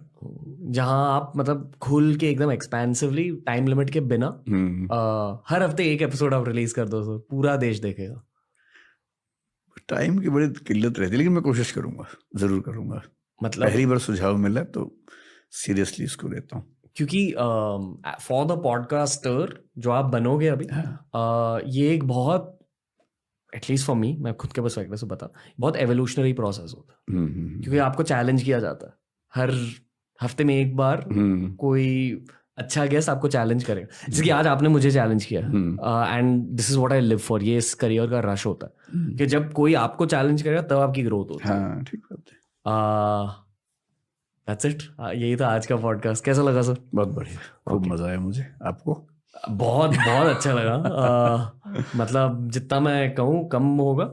जहां आप मतलब खुल के एकदम एक्सपेंसिवली टाइम लिमिट के बिना हर हफ्ते एक एपिसोड आप रिलीज कर दो सर, पूरा देश देखेगा। टाइम की बड़ी किल्लत रहती है लेकिन मैं कोशिश करूंगा, जरूर करूंगा। मतलब पहली बार सुझाव मिला तो सीरियसली इसको लेता हूँ, क्योंकि फॉर द पॉडकास्टर जो आप बनोगे अभी, ये एक बहुत, एटलीस्ट फॉर मी, मैं खुद के पर्सपेक्टिव से बता, बहुत एवोल्यूशनरी प्रोसेस होता है। क्योंकि आपको चैलेंज किया जाता है हर हफ्ते में एक बार, कोई अच्छा गेस्ट आपको चैलेंज करेगा। जैसे कि आज आपने मुझे चैलेंज किया, and this is what I live for. ये इस करियर का रश होता है कि जब कोई आपको चैलेंज करेगा तब आपकी ग्रोथ होती है। हाँ ठीक बात है। दैट्स इट, यही था आज का पॉडकास्ट। कैसा लगा सर? बहुत बढ़िया, खूब मजा आया मुझे। आपको? बहुत बहुत अच्छा लगा। मतलब जितना मैं कहूँ कम होगा।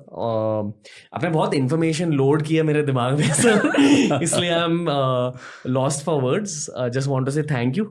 आपने बहुत इन्फॉर्मेशन लोड किया मेरे दिमाग में सर, इसलिए I am lost for words. Just want to say thank you.